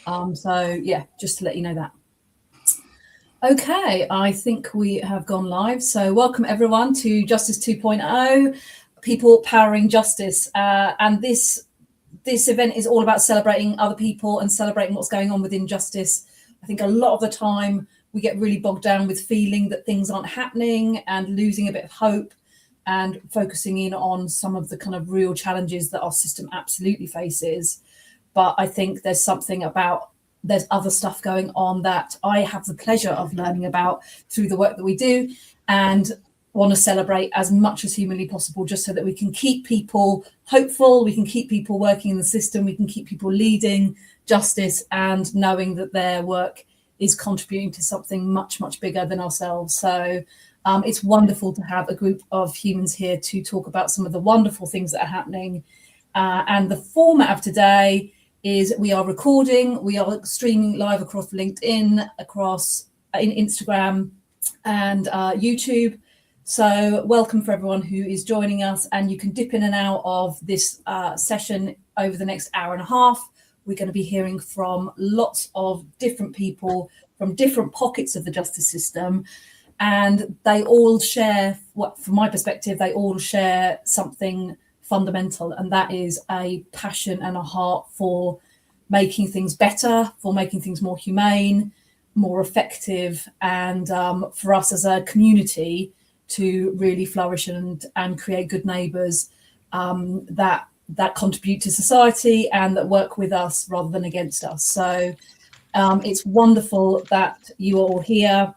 So yeah, just to let you know that. Okay, I think we have gone live. So welcome everyone to Justice 2.0, People Powering Justice. And this event is all about celebrating other people and celebrating what's going on within justice. I think a lot of the time we get really bogged down with feeling that things aren't happening and losing a bit of hope, and focusing in on some of the kind of real challenges that our system absolutely faces. But I think there's other stuff going on that I have the pleasure of learning about through the work that we do, and want to celebrate as much as humanly possible, just so that we can keep people hopeful, we can keep people working in the system, we can keep people leading justice and knowing that their work is contributing to something much, much bigger than ourselves. So it's wonderful to have a group of humans here to talk about some of the wonderful things that are happening. And the format of today is we are recording, we are streaming live across LinkedIn, across in Instagram and YouTube. So welcome for everyone who is joining us, and you can dip in and out of this session over the next hour and a half. We're going to be hearing from lots of different people from different pockets of the justice system, and they all share, from my perspective, they all share something fundamental, and that is a passion and a heart for making things better, for making things more humane, more effective, and for us as a community to really flourish and create good neighbours that contribute to society and that work with us rather than against us. So it's wonderful that you are all here.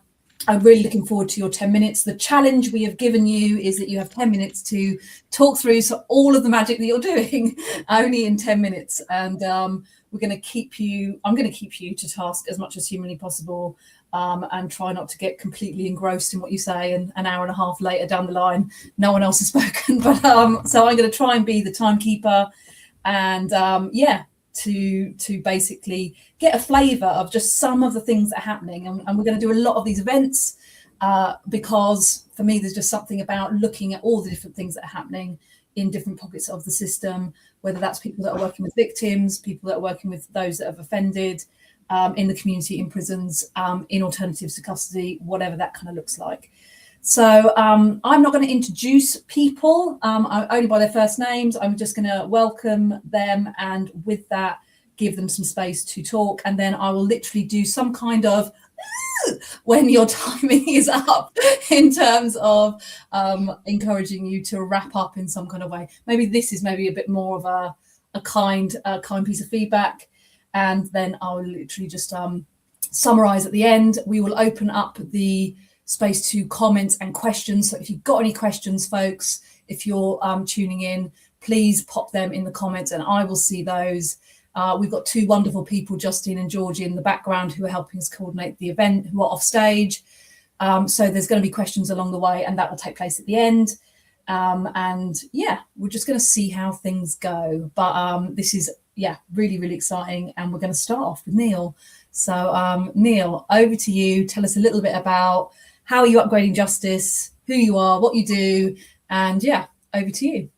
I'm really looking forward to your 10 minutes. The challenge we have given you is that you have 10 minutes to talk through all of the magic that you're doing only in 10 minutes. And I'm going to keep you to task as much as humanly possible, and try not to get completely engrossed in what you say. And an hour and a half later down the line, no one else has spoken. But so I'm going to try and be the timekeeper, and to basically get a flavour of just some of the things that are happening. And we're going to do a lot of these events because for me, there's just something about looking at all the different things that are happening in different pockets of the system, whether that's people that are working with victims, people that are working with those that have offended, in the community, in prisons, in alternatives to custody, whatever that kind of looks like. So I'm not going to introduce people only by their first names. I'm just going to welcome them, and with that, give them some space to talk. And then I will literally do some kind of when your timing is up, in terms of encouraging you to wrap up in some kind of way. Maybe this is maybe a bit more of a kind piece of feedback. And then I'll literally just summarize at the end. We will open up the space to comments and questions. So if you've got any questions, folks, if you're tuning in, please pop them in the comments and I will see those. We've got two wonderful people, Justine and Georgie, in the background who are helping us coordinate the event, who are off stage. So there's going to be questions along the way, and that will take place at the end. And yeah, we're just going to see how things go. But this is, really, really exciting. And we're going to start off with Neil. So Neil, over to you. Tell us a little bit about how are you upgrading justice, who you are, what you do, and over to you.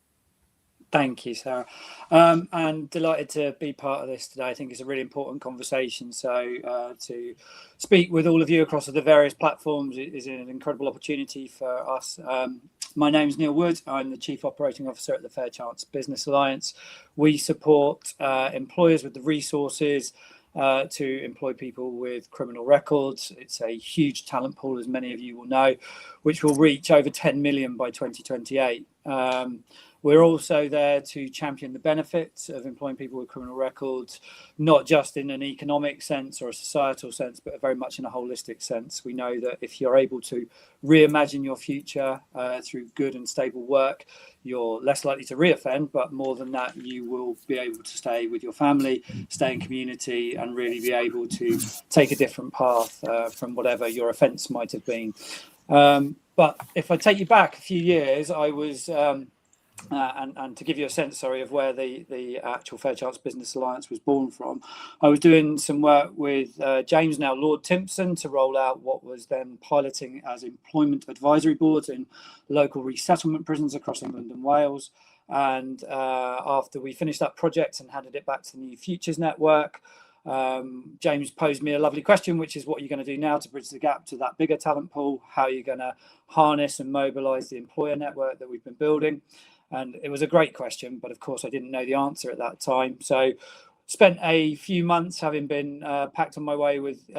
Thank you, Sarah. And delighted to be part of this today. I think it's a really important conversation. So to speak with all of you across the various platforms is an incredible opportunity for us. My name is Neil Wood. I'm the Chief Operating Officer at the Fair Chance Business Alliance. We support employers with the resources to employ people with criminal records. It's a huge talent pool, as many of you will know, which will reach over 10 million by 2028. We're also there to champion the benefits of employing people with criminal records, not just in an economic sense or a societal sense, but very much in a holistic sense. We know that if you're able to reimagine your future through good and stable work, you're less likely to reoffend, but more than that, you will be able to stay with your family, stay in community, and really be able to take a different path from whatever your offence might have been. But if I take you back a few years, I was... and to give you a sense, of where the actual Fair Chance Business Alliance was born from, I was doing some work with James, now Lord Timpson, to roll out what was then piloting as employment advisory boards in local resettlement prisons across England and Wales. And after we finished that project and handed it back to the New Futures Network, James posed me a lovely question, which is what you're going to do now to bridge the gap to that bigger talent pool, how you're going to harness and mobilize the employer network that we've been building. And it was a great question, but of course I didn't know the answer at that time. So spent a few months having been packed on my way with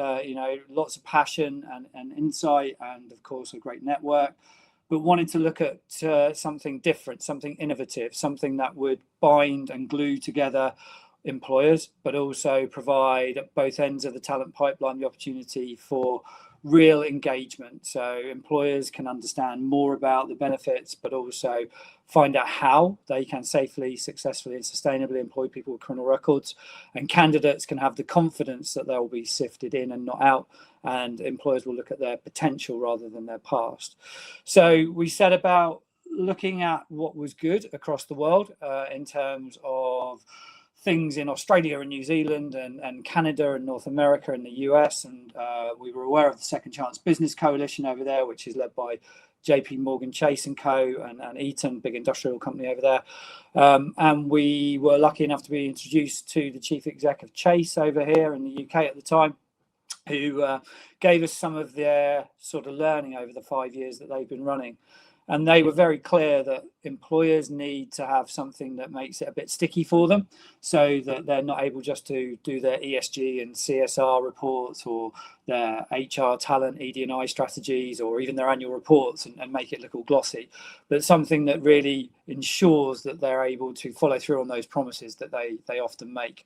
lots of passion and insight, and of course a great network, but wanted to look at something different, something innovative, something that would bind and glue together employers, but also provide at both ends of the talent pipeline the opportunity for real engagement, so employers can understand more about the benefits, but also find out how they can safely, successfully and sustainably employ people with criminal records, and candidates can have the confidence that they'll be sifted in and not out, and employers will look at their potential rather than their past. So we set about looking at what was good across the world in terms of things in Australia and New Zealand and Canada and North America and the US. And we were aware of the Second Chance Business Coalition over there, which is led by JP Morgan Chase and Co. and Eaton, big industrial company over there. And we were lucky enough to be introduced to the chief exec of Chase over here in the UK at the time, who gave us some of their sort of learning over the 5 years that they've been running. And they were very clear that employers need to have something that makes it a bit sticky for them, so that they're not able just to do their ESG and CSR reports or their HR talent, ED&I strategies, or even their annual reports and make it look all glossy, but something that really ensures that they're able to follow through on those promises that they often make.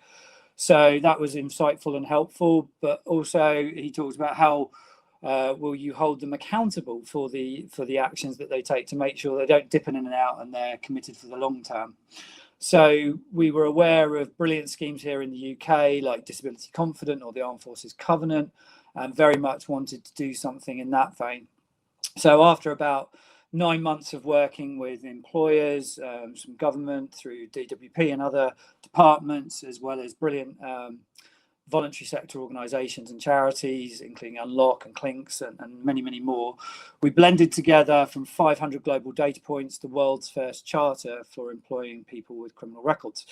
So that was insightful and helpful, but also he talks about how will you hold them accountable for the actions that they take to make sure they don't dip in and out and they're committed for the long term. So we were aware of brilliant schemes here in the UK like Disability Confident or the Armed Forces Covenant, and very much wanted to do something in that vein. So after about 9 months of working with employers, some government through DWP and other departments, as well as brilliant voluntary sector organisations and charities, including Unlock and Clinks and many, many more, we blended together from 500 global data points the world's first charter for employing people with criminal records,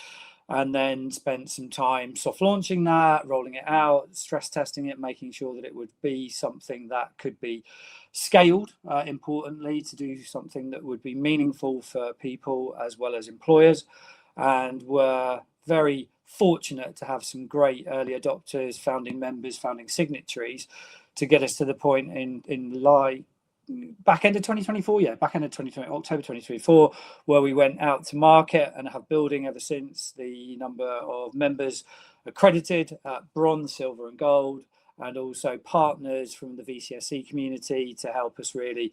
and then spent some time soft launching that, rolling it out, stress testing it, making sure that it would be something that could be scaled, importantly, to do something that would be meaningful for people as well as employers, and were very fortunate to have some great early adopters, founding members, founding signatories to get us to the point in back end of 2024, back end of 2020, October 2024, where we went out to market and have building ever since. The number of members accredited at bronze, silver and gold, and also partners from the VCSE community to help us really,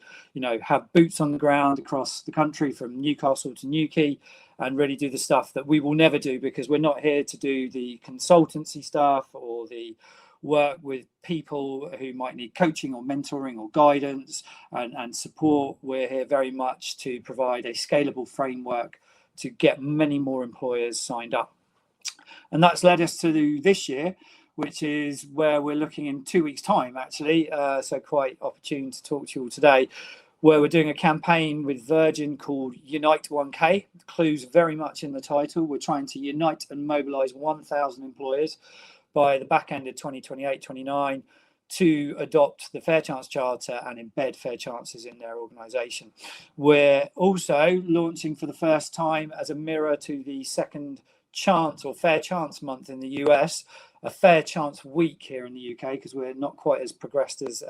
have boots on the ground across the country from Newcastle to Newquay, and really do the stuff that we will never do, because we're not here to do the consultancy stuff or the work with people who might need coaching or mentoring or guidance and support. We're here very much to provide a scalable framework to get many more employers signed up. And that's led us to this year, which is where we're looking in 2 weeks' time, actually. So quite opportune to talk to you all today, where we're doing a campaign with Virgin called Unite 1K. The clue's very much in the title. We're trying to unite and mobilise 1,000 employers by the back end of 2028-29 to adopt the Fair Chance Charter and embed fair chances in their organisation. We're also launching for the first time, as a mirror to the Second Chance or Fair Chance Month in the US, a Fair Chance Week here in the UK, because we're not quite as progressed as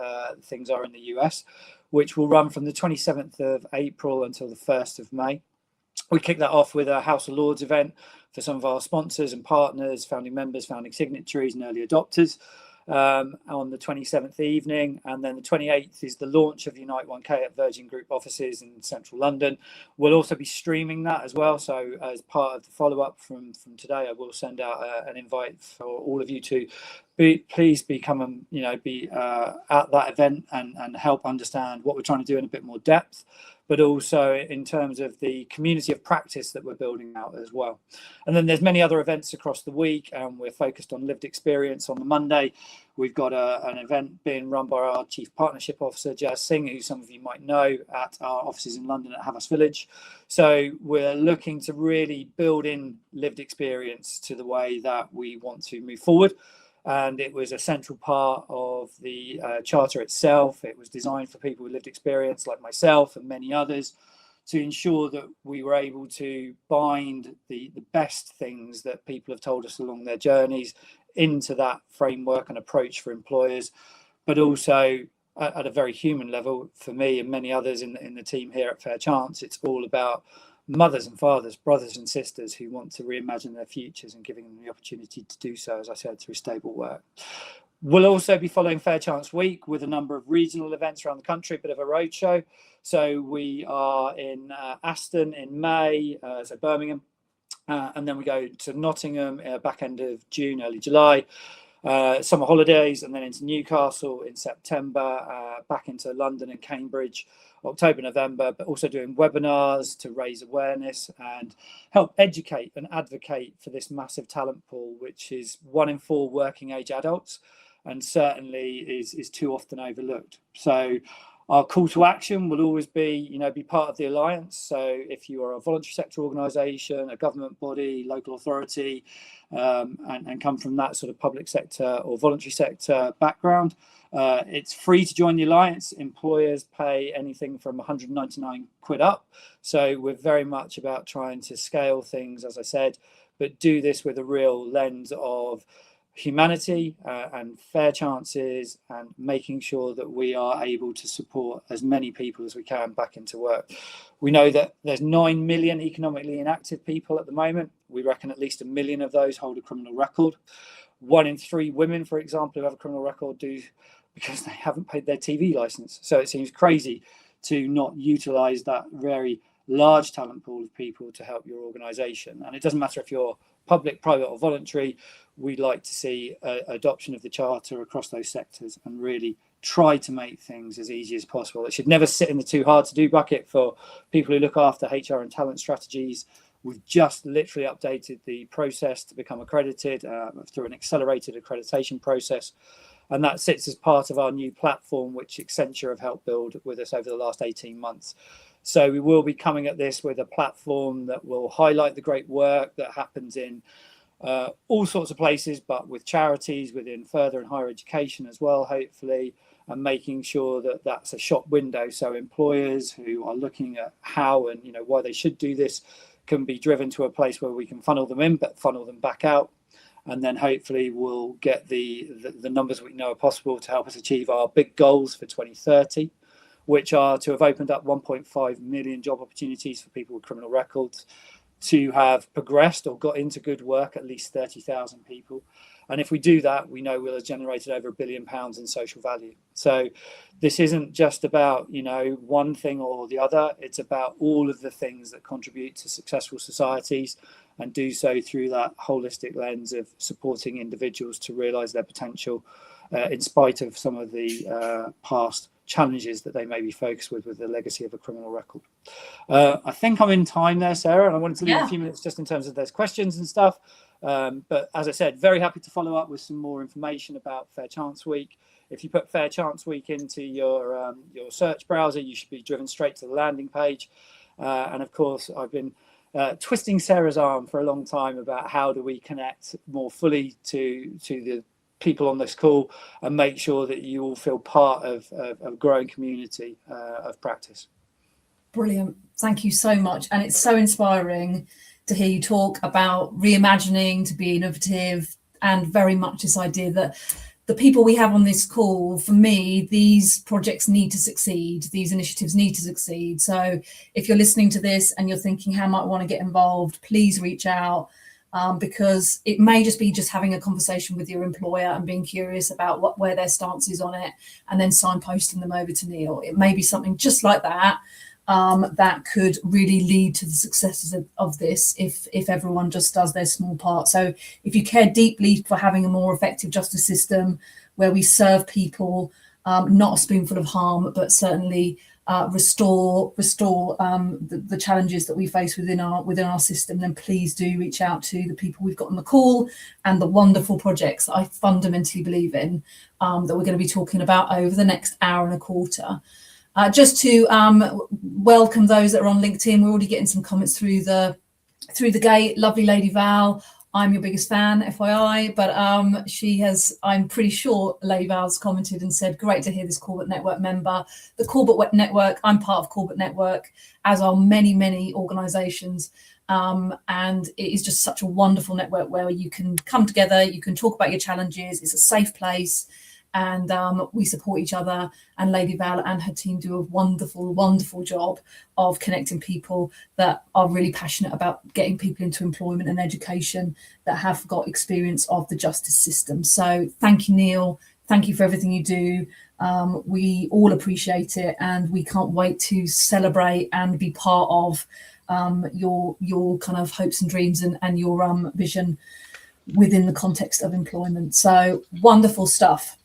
things are in the US, which will run from the 27th of April until the 1st of May. We kick that off with a House of Lords event for some of our sponsors and partners, founding members, founding signatories and early adopters on the 27th evening. And then the 28th is the launch of Unite 1K at Virgin Group offices in central London. We'll also be streaming that as well. So as part of the follow-up from today, I will send out an invite for all of you to please become be at that event and help understand what we're trying to do in a bit more depth, but also in terms of the community of practice that we're building out as well. And then there's many other events across the week, and we're focused on lived experience. On the Monday, we've got an event being run by our Chief Partnership Officer, Sid Singh, who some of you might know, at our offices in London at Havas Village. So we're looking to really build in lived experience to the way that we want to move forward. And it was a central part of the charter itself. It was designed for people with lived experience like myself and many others, to ensure that we were able to bind the best things that people have told us along their journeys into that framework and approach for employers, but also at a very human level. For me and many others in the team here at Fair Chance, it's all about mothers and fathers, brothers and sisters who want to reimagine their futures, and giving them the opportunity to do so, as I said, through stable work. We'll also be following Fair Chance Week with a number of regional events around the country, a bit of a roadshow. So we are in Aston in May, so Birmingham, and then we go to Nottingham back end of June, early July, summer holidays, and then into Newcastle in September, back into London and Cambridge, October, November, but also doing webinars to raise awareness and help educate and advocate for this massive talent pool, which is 1 in 4 working age adults, and certainly is too often overlooked. So our call to action will always be, be part of the Alliance. So if you are a voluntary sector organisation, a government body, local authority, and come from that sort of public sector or voluntary sector background, it's free to join the Alliance. Employers pay anything from 199 quid up. So we're very much about trying to scale things, as I said, but do this with a real lens of humanity and fair chances, and making sure that we are able to support as many people as we can back into work. We know that there's 9 million economically inactive people at the moment. We reckon at least 1 million of those hold a criminal record. 1 in 3 women, for example, who have a criminal record do because they haven't paid their TV license. So it seems crazy to not utilize that very large talent pool of people to help your organization. And it doesn't matter if you're public, private or voluntary. We'd like to see adoption of the charter across those sectors and really try to make things as easy as possible. It should never sit in the too hard to do bucket for people who look after HR and talent strategies. We've just literally updated the process to become accredited through an accelerated accreditation process. And that sits as part of our new platform, which Accenture have helped build with us over the last 18 months. So we will be coming at this with a platform that will highlight the great work that happens in all sorts of places, but with charities, within further and higher education as well, hopefully, and making sure that that's a shop window. So employers who are looking at how and why they should do this can be driven to a place where we can funnel them in, but funnel them back out. And then hopefully we'll get the numbers we know are possible to help us achieve our big goals for 2030, which are to have opened up 1.5 million job opportunities for people with criminal records, to have progressed or got into good work at least 30,000 people. And if we do that, we know we'll have generated over £1 billion in social value. So this isn't just about, one thing or the other. It's about all of the things that contribute to successful societies, and do so through that holistic lens of supporting individuals to realise their potential in spite of some of the past challenges that they may be focused with the legacy of a criminal record. I think I'm in time there, Sarah, and I wanted to leave a few minutes just in terms of there's questions and stuff. But as I said, very happy to follow up with some more information about Fair Chance Week. If you put Fair Chance Week into your search browser, you should be driven straight to the landing page. And of course, I've been twisting Sarah's arm for a long time about how do we connect more fully to the people on this call and make sure that you all feel part of a growing community of practice. Brilliant. Thank you so much. And it's so inspiring to hear you talk about reimagining, to be innovative, and very much this idea that the people we have on this call, for me, these projects need to succeed. These initiatives need to succeed. So if you're listening to this and you're thinking, how might I want to get involved, please reach out. Because it may just be having a conversation with your employer and being curious about where their stance is on it, and then signposting them over to Neil. It may be something just like that. that could really lead to the successes of this if everyone just does their small part. So if you care deeply for having a more effective justice system where we serve people, not a spoonful of harm, but certainly restore the challenges that we face within our system, then please do reach out to the people we've got on the call and the wonderful projects that I fundamentally believe in, that we're going to be talking about over the next hour and a quarter. Just to welcome those that are on LinkedIn, we're already getting some comments through the gate. Lovely Lady Val, I'm your biggest fan, FYI, but she has, I'm pretty sure Lady Val's commented and said, great to hear this Corbett Network member. The Corbett Network, I'm part of Corbett Network, as are many, many organisations. And it is just such a wonderful network where you can come together, you can talk about your challenges, it's a safe place, and we support each other, and Lady Val and her team do a wonderful, wonderful job of connecting people that are really passionate about getting people into employment and education that have got experience of the justice system. So thank you, Neil. Thank you for everything you do. We all appreciate it, and we can't wait to celebrate and be part of your kind of hopes and dreams and your vision within the context of employment. So wonderful stuff.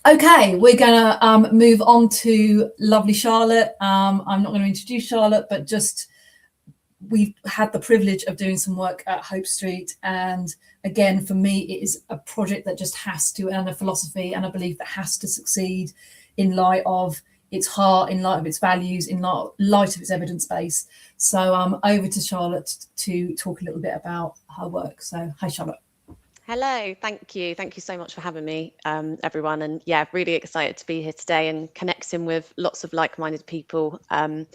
Okay, we're going to move on to lovely Charlotte. I'm not going to introduce Charlotte, but just we've had the privilege of doing some work at Hope Street. And again, for me, it is a project that just has to, and a philosophy and a belief that has to succeed in light of its heart, in light of its values, in light of its evidence base. So over to Charlotte to talk a little bit about her work. So hi, Charlotte. Hello, thank you. Thank you so much for having me, everyone. And yeah, really excited to be here today and connecting with lots of like-minded people. And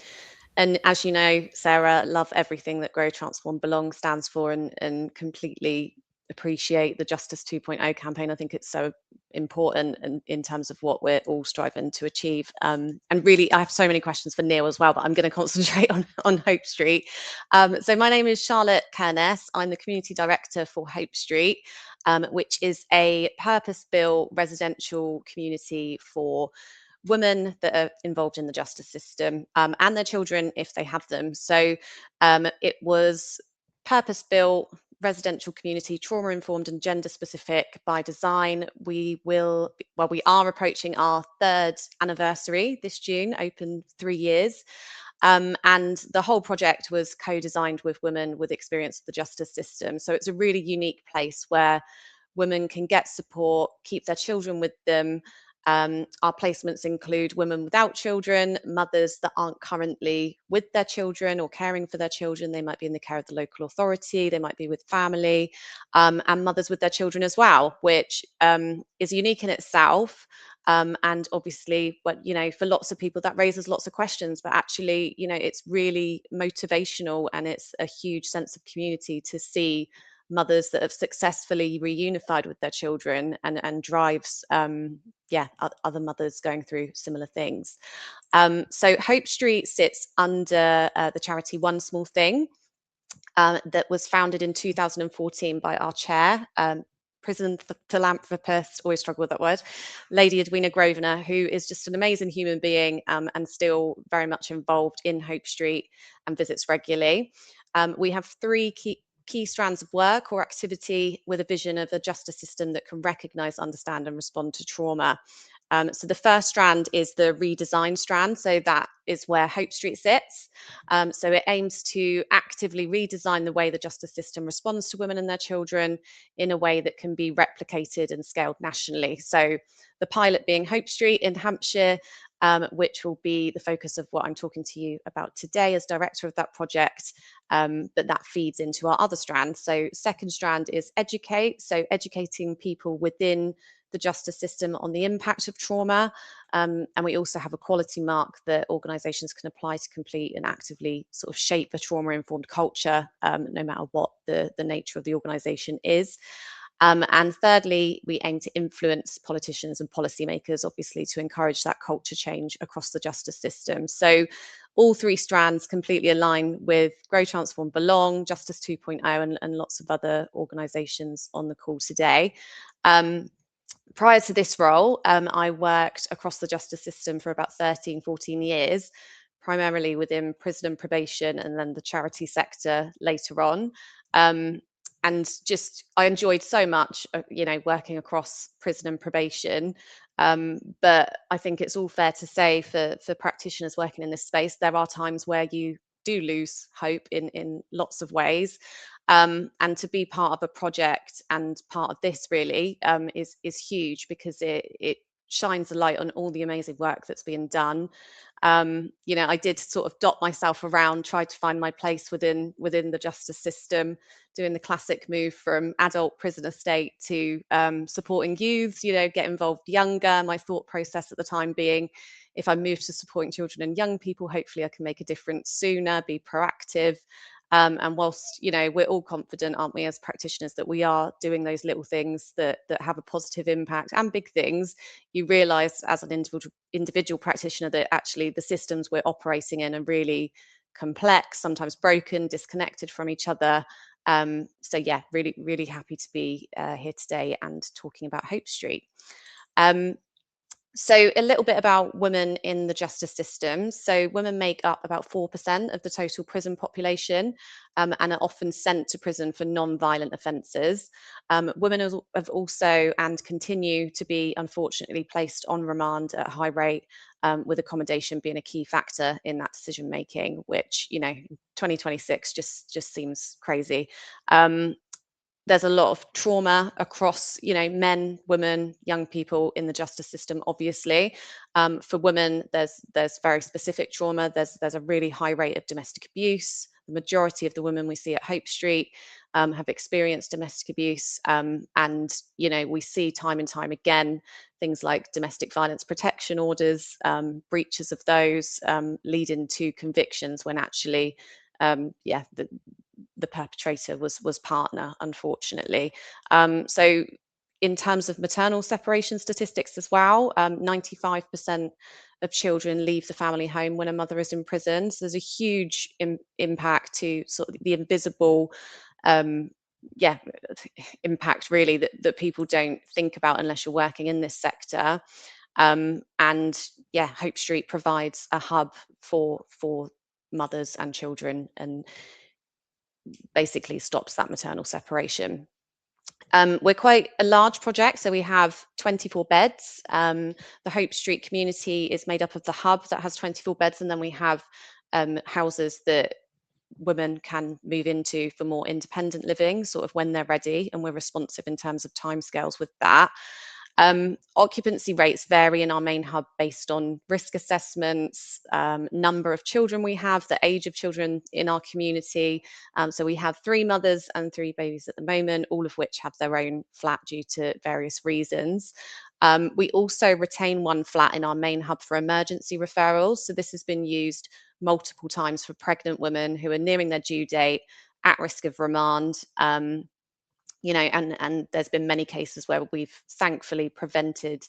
as you know, Sarah, love everything that Grow, Transform, Belong stands for, and completely appreciate the Justice 2.0 campaign. I think it's so important in terms of what we're all striving to achieve. And really, I have so many questions for Neil as well, but I'm going to concentrate on Hope Street. So my name is Charlotte Curness. I'm the Community Director for Hope Street, which is a purpose-built residential community for women that are involved in the justice system, and their children if they have them. So it was purpose-built, residential community, trauma-informed and gender-specific by design. We are approaching our 3rd anniversary this June, open 3 years. And the whole project was co-designed with women with experience of the justice system. So it's a really unique place where women can get support, keep their children with them. Our placements include women without children, mothers that aren't currently with their children or caring for their children. They might be in the care of the local authority, they might be with family, and mothers with their children as well, which is unique in itself. And obviously, for lots of people that raises lots of questions, but actually, it's really motivational, and it's a huge sense of community to see mothers that have successfully reunified with their children, and drives other mothers going through similar things. So Hope Street sits under the charity One Small Thing, that was founded in 2014 by our chair, prison philanthropist, always struggle with that word, Lady Edwina Grosvenor, who is just an amazing human being, and still very much involved in Hope Street and visits regularly. We have 3 key strands of work or activity with a vision of a justice system that can recognise, understand and respond to trauma. So the first strand is the redesign strand. So that is where Hope Street sits. So it aims to actively redesign the way the justice system responds to women and their children in a way that can be replicated and scaled nationally. So the pilot being Hope Street in Hampshire, which will be the focus of what I'm talking to you about today as director of that project, but that feeds into our other strand. So second strand is educate, so educating people within the justice system on the impact of trauma, and we also have a quality mark that organisations can apply to complete and actively sort of shape a trauma-informed culture, no matter what the nature of the organisation is. And thirdly, we aim to influence politicians and policymakers, obviously, to encourage that culture change across the justice system. So all 3 strands completely align with Grow, Transform, Belong, Justice 2.0, and lots of other organisations on the call today. Prior to this role, I worked across the justice system for about 13, 14 years, primarily within prison and probation, and then the charity sector later on. And just, I enjoyed so much, working across prison and probation. But I think it's all fair to say for practitioners working in this space, there are times where you do lose hope in lots of ways. And to be part of a project and part of this really is huge, because it shines a light on all the amazing work that's being done. I did sort of dot myself around, tried to find my place within the justice system, doing the classic move from adult prison estate to supporting youths, get involved younger. My thought process at the time being, if I move to supporting children and young people, hopefully I can make a difference sooner, be proactive. And whilst, we're all confident, aren't we, as practitioners, that we are doing those little things that have a positive impact, and big things, you realise as an individual practitioner that actually the systems we're operating in are really complex, sometimes broken, disconnected from each other. So yeah, really, really happy to be here today and talking about Hope Street. So a little bit about women in the justice system. So women make up about 4% of the total prison population, and are often sent to prison for non-violent offences. Women have also and continue to be unfortunately placed on remand at a high rate, with accommodation being a key factor in that decision making, which 2026 just seems crazy. There's a lot of trauma across, men, women, young people in the justice system, obviously. For women, there's very specific trauma. There's a really high rate of domestic abuse. The majority of the women we see at Hope Street have experienced domestic abuse. And, we see time and time again, things like domestic violence protection orders, breaches of those, leading to convictions when actually, the perpetrator was partner, unfortunately. So in terms of maternal separation statistics as well, 95% of children leave the family home when a mother is in prison. So there's a huge impact to sort of the invisible impact really that people don't think about unless you're working in this sector. And yeah, Hope Street provides a hub for mothers and children, and basically stops that maternal separation. We're quite a large project, so we have 24 beds. The Hope Street community is made up of the hub that has 24 beds, and then we have houses that women can move into for more independent living, sort of when they're ready, and we're responsive in terms of timescales with that. Occupancy rates vary in our main hub based on risk assessments, number of children we have, the age of children in our community. So we have 3 mothers and 3 babies at the moment, all of which have their own flat due to various reasons. We also retain 1 flat in our main hub for emergency referrals. So this has been used multiple times for pregnant women who are nearing their due date, at risk of remand. And there's been many cases where we've thankfully prevented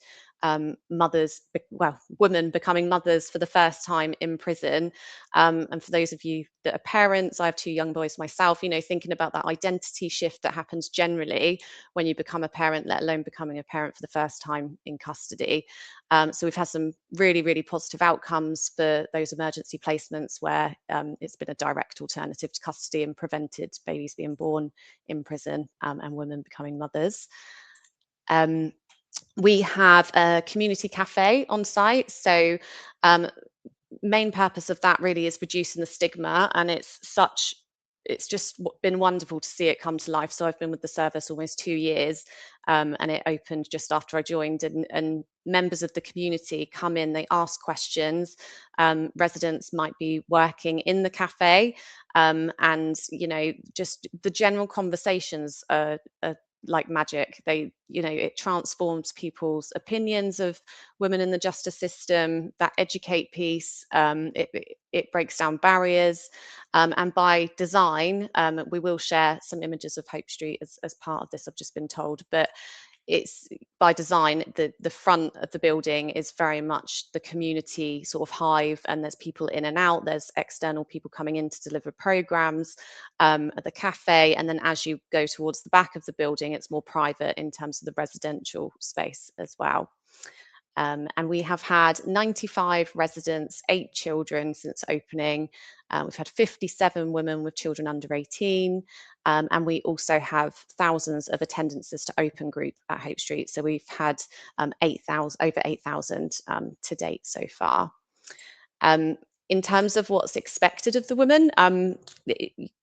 women becoming mothers for the first time in prison. And for those of you that are parents, I have 2 young boys myself, thinking about that identity shift that happens generally when you become a parent, let alone becoming a parent for the first time in custody. So we've had some really, really positive outcomes for those emergency placements where it's been a direct alternative to custody and prevented babies being born in prison, and women becoming mothers. We have a community cafe on site. So main purpose of that really is reducing the stigma, and it's just been wonderful to see it come to life. So I've been with the service almost 2 years, and it opened just after I joined, and members of the community come in, they ask questions. Residents might be working in the cafe, and just the general conversations are like magic. It transforms people's opinions of women in the justice system. That educate piece, it breaks down barriers, and by design, we will share some images of Hope Street as part of this, I've just been told, but it's by design, the front of the building is very much the community sort of hive, and there's people in and out, there's external people coming in to deliver programs at the cafe, and then as you go towards the back of the building, it's more private in terms of the residential space as well. And we have had 95 residents, 8 children since opening. We've had 57 women with children under 18. And we also have thousands of attendances to open group at Hope Street. So we've had over 8,000 to date so far. In terms of what's expected of the women,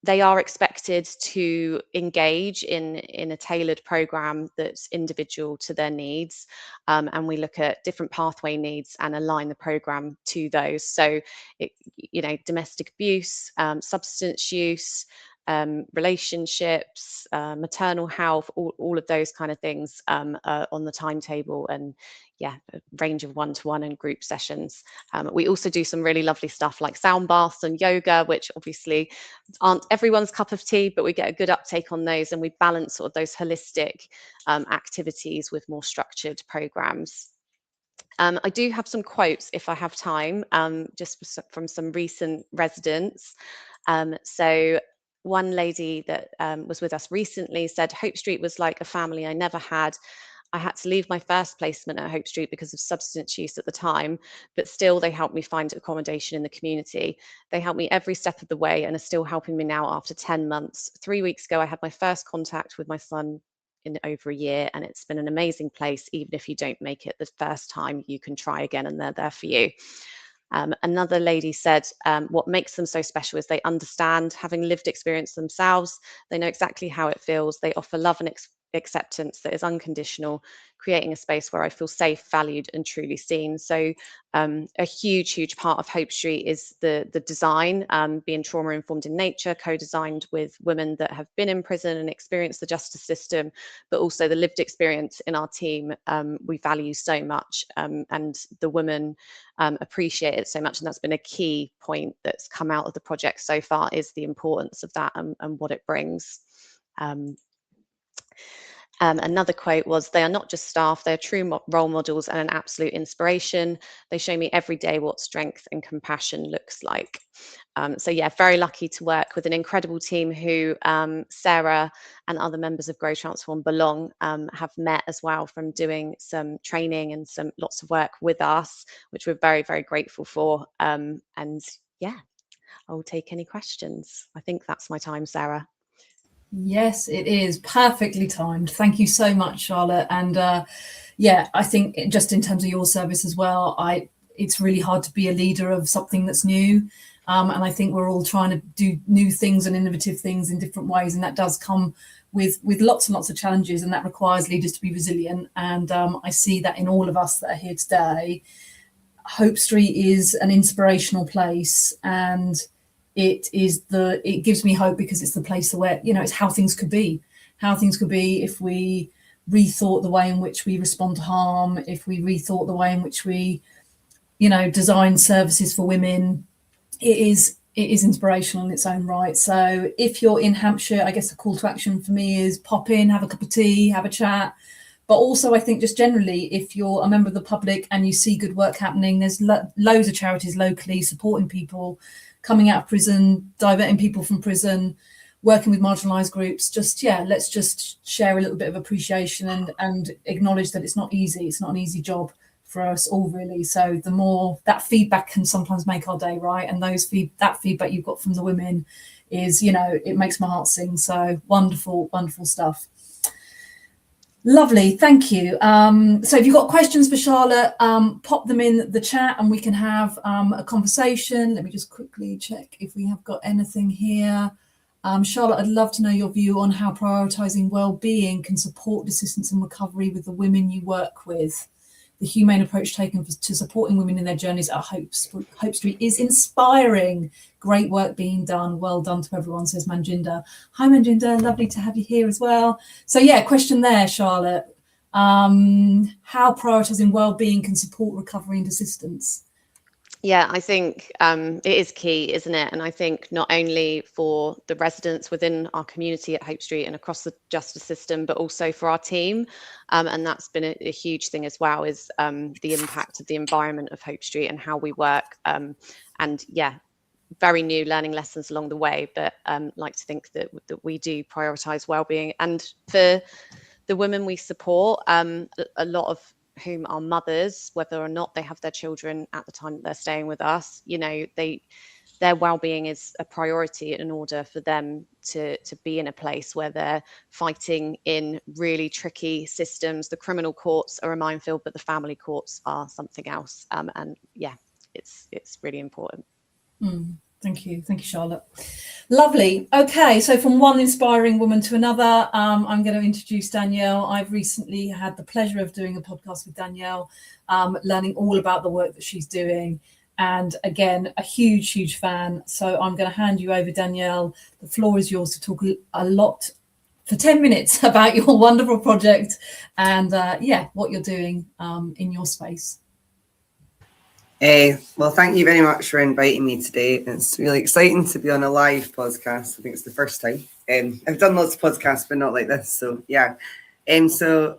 they are expected to engage in a tailored program that's individual to their needs. And we look at different pathway needs and align the program to those. So, domestic abuse, substance use, relationships, maternal health, all of those kind of things are on the timetable, and a range of one-to-one and group sessions. We also do some really lovely stuff like sound baths and yoga, which obviously aren't everyone's cup of tea, but we get a good uptake on those, and we balance sort of those holistic activities with more structured programs. I do have some quotes if I have time, just from some recent residents. So one lady that was with us recently said, Hope Street was like a family I never had. I had to leave my first placement at Hope Street because of substance use at the time, but still they helped me find accommodation in the community. They helped me every step of the way and are still helping me now after 10 months. 3 weeks ago, I had my first contact with my son in over a year, and it's been an amazing place. Even if you don't make it the first time, you can try again and they're there for you. Another lady said what makes them so special is they understand, having lived experience themselves, they know exactly how it feels. They offer love and acceptance that is unconditional, creating a space where I feel safe, valued, and truly seen. So a huge part of Hope Street is the design, being trauma-informed in nature, co-designed with women that have been in prison and experienced the justice system, but also the lived experience in our team we value so much, and the women appreciate it so much. And that's been a key point that's come out of the project so far, is the importance of that and what it brings. Another quote was, they are not just staff, they're true role models and an absolute inspiration. They show me every day what strength and compassion looks like. So yeah, very lucky to work with an incredible team who Sarah and other members of Grow, Transform, Belong have met as well from doing some training and lots of work with us, which we're very grateful for. And yeah, I'll take any questions. I think that's my time, Sarah. Yes, it is perfectly timed. Thank you so much, Charlotte. And I think just in terms of your service as well, it's really hard to be a leader of something that's new. And I think we're all trying to do new things and innovative things in different ways. And that does come with lots and lots of challenges, and that requires leaders to be resilient. And I see that in all of us that are here today. Hope Street is an inspirational place, and it gives me hope because it's the place where, it's how things could be if we rethought the way in which we respond to harm, if we rethought the way in which we, design services for women. It is inspirational in its own right. So if you're in Hampshire, I guess the call to action for me is pop in, have a cup of tea, have a chat. But also, I think just generally, if you're a member of the public and you see good work happening, there's loads of charities locally supporting people coming out of prison, diverting people from prison, working with marginalised groups. Let's just share a little bit of appreciation and acknowledge that it's not easy. It's not an easy job for us all, really. So the more that feedback can sometimes make our day, right? And that feedback you've got from the women is, it makes my heart sing. So wonderful stuff. Lovely, thank you. So if you've got questions for Charlotte, pop them in the chat and we can have a conversation. Let me just quickly check if we have got anything here. Charlotte, I'd love to know your view on how prioritising well-being can support assistance and recovery with the women you work with. The humane approach taken to supporting women in their journeys at Hope Street is inspiring. Great work being done. Well done to everyone, says Manjinder. Hi, Manjinder. Lovely to have you here as well. So, question there, Charlotte. How prioritising well-being can support recovery and assistance? Yeah, I think it is key, isn't it? And I think not only for the residents within our community at Hope Street and across the justice system, but also for our team. And that's been a huge thing as well, is the impact of the environment of Hope Street and how we work. Very new learning lessons along the way, but like to think that we do prioritise wellbeing. And for the women we support, a lot of whom are mothers, whether or not they have their children at the time that they're staying with us, you know, their well-being is a priority in order for them to be in a place where they're fighting in really tricky systems. The criminal courts are a minefield, but the family courts are something else. And yeah, it's really important. Thank you, Charlotte. Lovely. Okay, so from one inspiring woman to another, I'm going to introduce Danielle. I've recently had the pleasure of doing a podcast with Danielle, learning all about the work that she's doing. And again, a huge fan. So I'm going to hand you over, Danielle. The floor is yours to talk a lot for 10 minutes about your wonderful project and what you're doing in your space. Well, thank you very much for inviting me today. It's really exciting to be on a live podcast. I think it's the first time. I've done lots of podcasts, but not like this. So yeah. So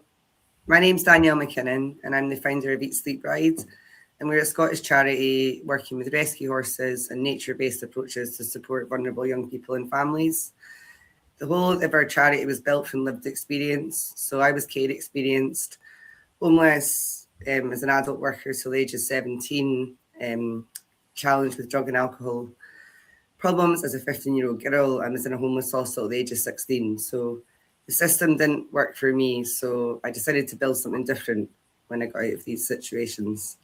my name's Danielle Mckinnon, and I'm the founder of Eat Sleep Ride. And we're a Scottish charity working with rescue horses and nature-based approaches to support vulnerable young people and families. The whole of our charity was built from lived experience. So I was care experienced, homeless, as an adult worker till the age of 17, challenged with drug and alcohol problems as a 15-year-old girl, and was in a homeless hostel at the age of 16. So the system didn't work for me. So I decided to build something different when I got out of these situations.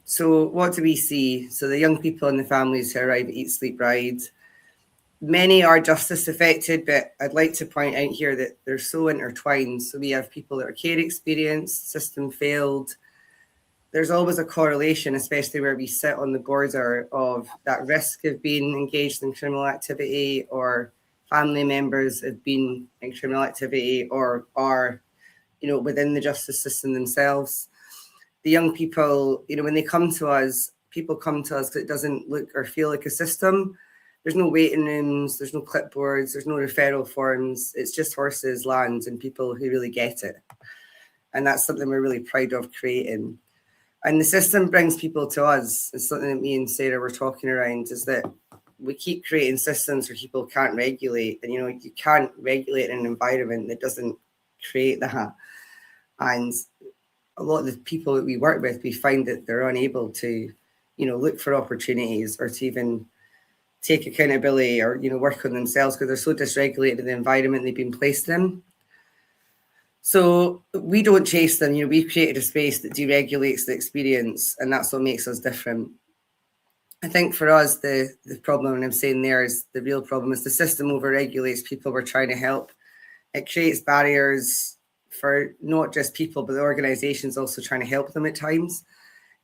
So what do we see? So the young people and the families who arrive at Eat Sleep Ride, many are justice affected, but I'd like to point out here that they're so intertwined. So we have people that are care experienced, system failed. There's always a correlation, especially where we sit on the border of that risk of being engaged in criminal activity, or family members have been in criminal activity, or are, within the justice system themselves. The young people, when they come to us, people come to us because it doesn't look or feel like a system. There's no waiting rooms, there's no clipboards, there's no referral forms. It's just horses, land, and people who really get it. And that's something we're really proud of creating. And the system brings people to us. It's something that me and Sarah were talking around, is that we keep creating systems where people can't regulate. And, you can't regulate in an environment that doesn't create that. And a lot of the people that we work with, we find that they're unable to, look for opportunities or to even take accountability or, work on themselves because they're so dysregulated in the environment they've been placed in. So we don't chase them. We've created a space that deregulates the experience, and that's what makes us different. I think for us, the problem, and I'm saying there is the real problem, is the system overregulates people we're trying to help. It creates barriers for not just people, but the organisations also trying to help them at times.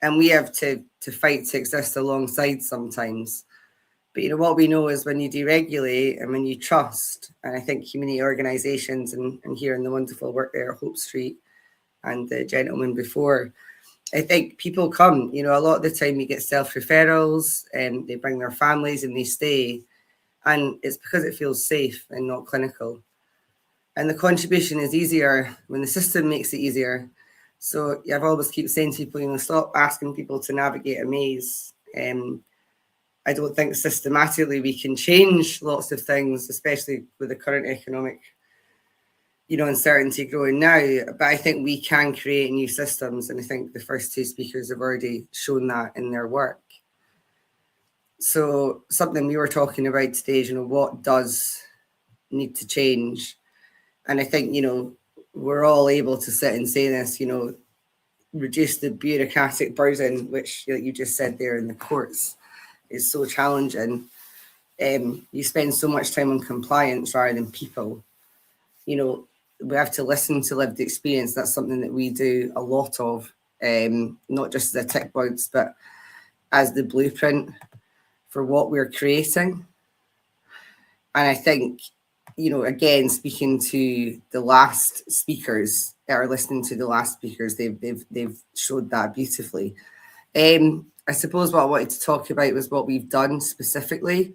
And we have to fight to exist alongside sometimes. But what we know is when you deregulate and when you trust, and I think community organisations and here in the wonderful work there, Hope Street and the gentleman before, I think people come, a lot of the time we get self-referrals and they bring their families and they stay. And it's because it feels safe and not clinical. And the contribution is easier when the system makes it easier. So I've always keep saying to people, stop asking people to navigate a maze. I don't think systematically we can change lots of things, especially with the current economic, uncertainty growing now. But I think we can create new systems. And I think the first two speakers have already shown that in their work. So something we were talking about today is, what does need to change? And I think, we're all able to sit and say this, reduce the bureaucratic burden, which you just said there in the courts is so challenging. You spend so much time on compliance rather than people. We have to listen to lived experience. That's something that we do a lot of, not just as a tick box, but as the blueprint for what we're creating. And I think, again, speaking to the last speakers or listening to the last speakers, they've showed that beautifully. I suppose what I wanted to talk about was what we've done specifically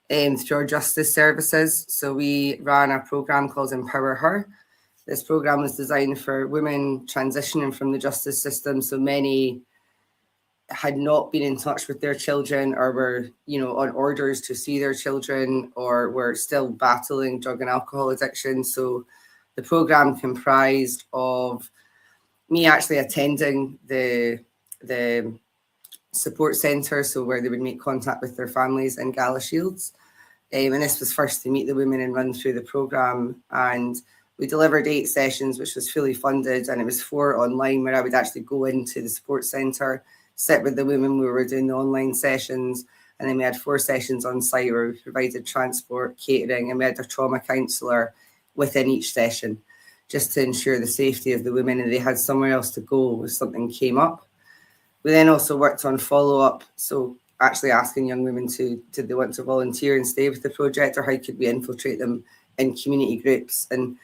through our justice services. So we ran a program called Empower Her. This program was designed for women transitioning from the justice system. So many had not been in touch with their children, or were, on orders to see their children, or were still battling drug and alcohol addiction. So the program comprised of me actually attending the support centre, so where they would make contact with their families in Galashiels. And this was first to meet the women and run through the programme. And we delivered 8 sessions, which was fully funded, and it was 4 online, where I would actually go into the support centre, sit with the women. We were doing the online sessions, and then we had 4 sessions on site where we provided transport, catering, and we had a trauma counsellor within each session, just to ensure the safety of the women, and they had somewhere else to go if something came up. We then also worked on follow-up, so actually asking young women did they want to volunteer and stay with the project, or how could we infiltrate them in community groups. And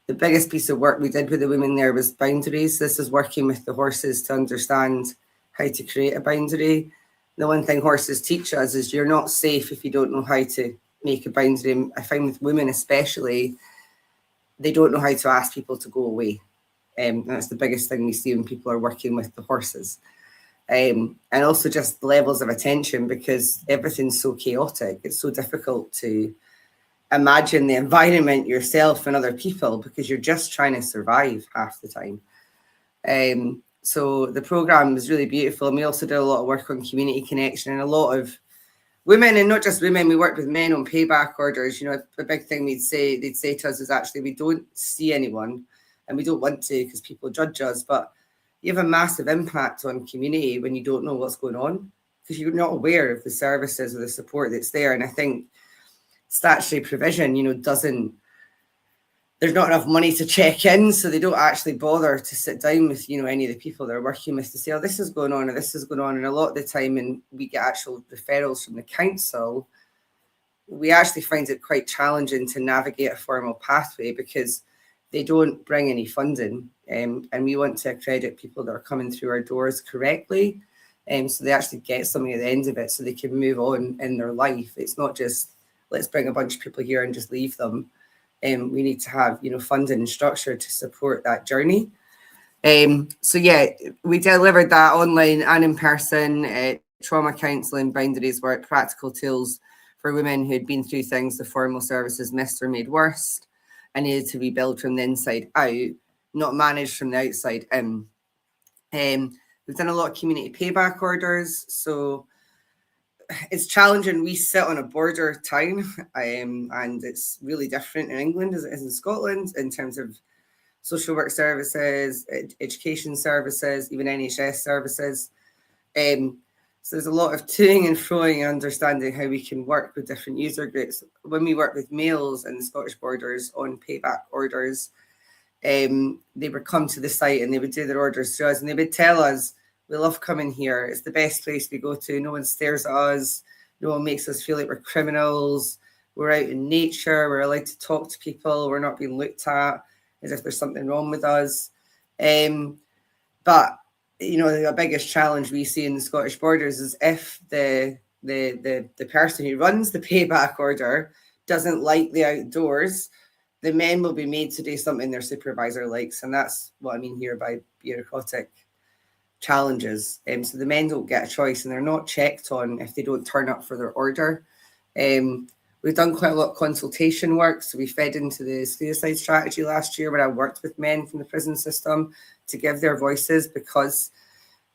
the biggest piece of work we did with the women there was boundaries. This is working with the horses to understand how to create a boundary. The one thing horses teach us is you're not safe if you don't know how to make a boundary. I find with women especially, they don't know how to ask people to go away. That's the biggest thing we see when people are working with the horses. And also just levels of attention, because everything's so chaotic. It's so difficult to imagine the environment yourself and other people, because you're just trying to survive half the time. So the program was really beautiful. And we also did a lot of work on community connection, and a lot of women, and not just women, we worked with men on payback orders. You know, a big thing they'd say to us is actually, we don't see anyone, and we don't want to because people judge us, but you have a massive impact on community when you don't know what's going on, because you're not aware of the services or the support that's there. And I think statutory provision, there's not enough money to check in, so they don't actually bother to sit down with, any of the people they're working with to say, oh, this is going on or this is going on. And a lot of the time, and we get actual referrals from the council, we actually find it quite challenging to navigate a formal pathway, because they don't bring any funding, and we want to accredit people that are coming through our doors correctly, so they actually get something at the end of it so they can move on in their life. It's not just, let's bring a bunch of people here and just leave them. We need to have, funding and structure to support that journey. So yeah, we delivered that online and in person, trauma counselling, boundaries work, practical tools for women who'd been through things the formal services missed or made worse, and needed to rebuild from the inside out, not managed from the outside in. We've done a lot of community payback orders, so it's challenging. We sit on a border town, and it's really different in England as it is in Scotland in terms of social work services, education services, even NHS services. So there's a lot of toing and froing and understanding how we can work with different user groups. When we work with males in the Scottish borders on payback orders, they would come to the site and they would do their orders to us, and they would tell us, we love coming here. It's the best place we go to. No one stares at us. No one makes us feel like we're criminals. We're out in nature. We're allowed to talk to people. We're not being looked at as if there's something wrong with us. But the biggest challenge we see in the Scottish borders is if the person who runs the payback order doesn't like the outdoors, the men will be made to do something their supervisor likes. And that's what I mean here by bureaucratic challenges. So the men don't get a choice, and they're not checked on if they don't turn up for their order. We've done quite a lot of consultation work. So we fed into the suicide strategy last year, where I worked with men from the prison system to give their voices because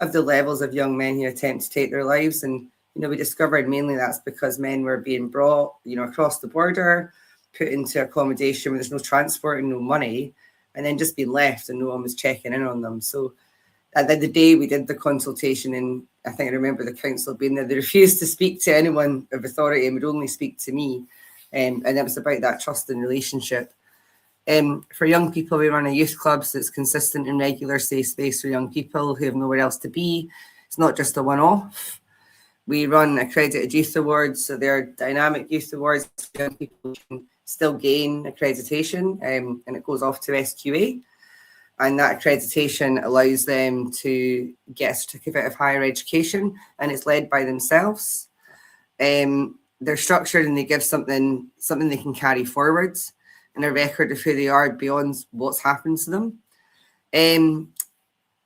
of the levels of young men who attempt to take their lives. And, we discovered mainly that's because men were being brought, across the border, put into accommodation where there's no transport and no money, and then just being left and no one was checking in on them. So at the day we did the consultation, and I think I remember the council being there, they refused to speak to anyone of authority and would only speak to me. And it was about that trust and relationship. For young people, we run a youth club, so it's consistent and regular safe space for young people who have nowhere else to be. It's not just a one-off. We run accredited youth awards, so they're dynamic youth awards. Young people can still gain accreditation, and it goes off to SQA. And that accreditation allows them to get a certificate of higher education, and it's led by themselves. They're structured, and they give something they can carry forwards, and a record of who they are beyond what's happened to them.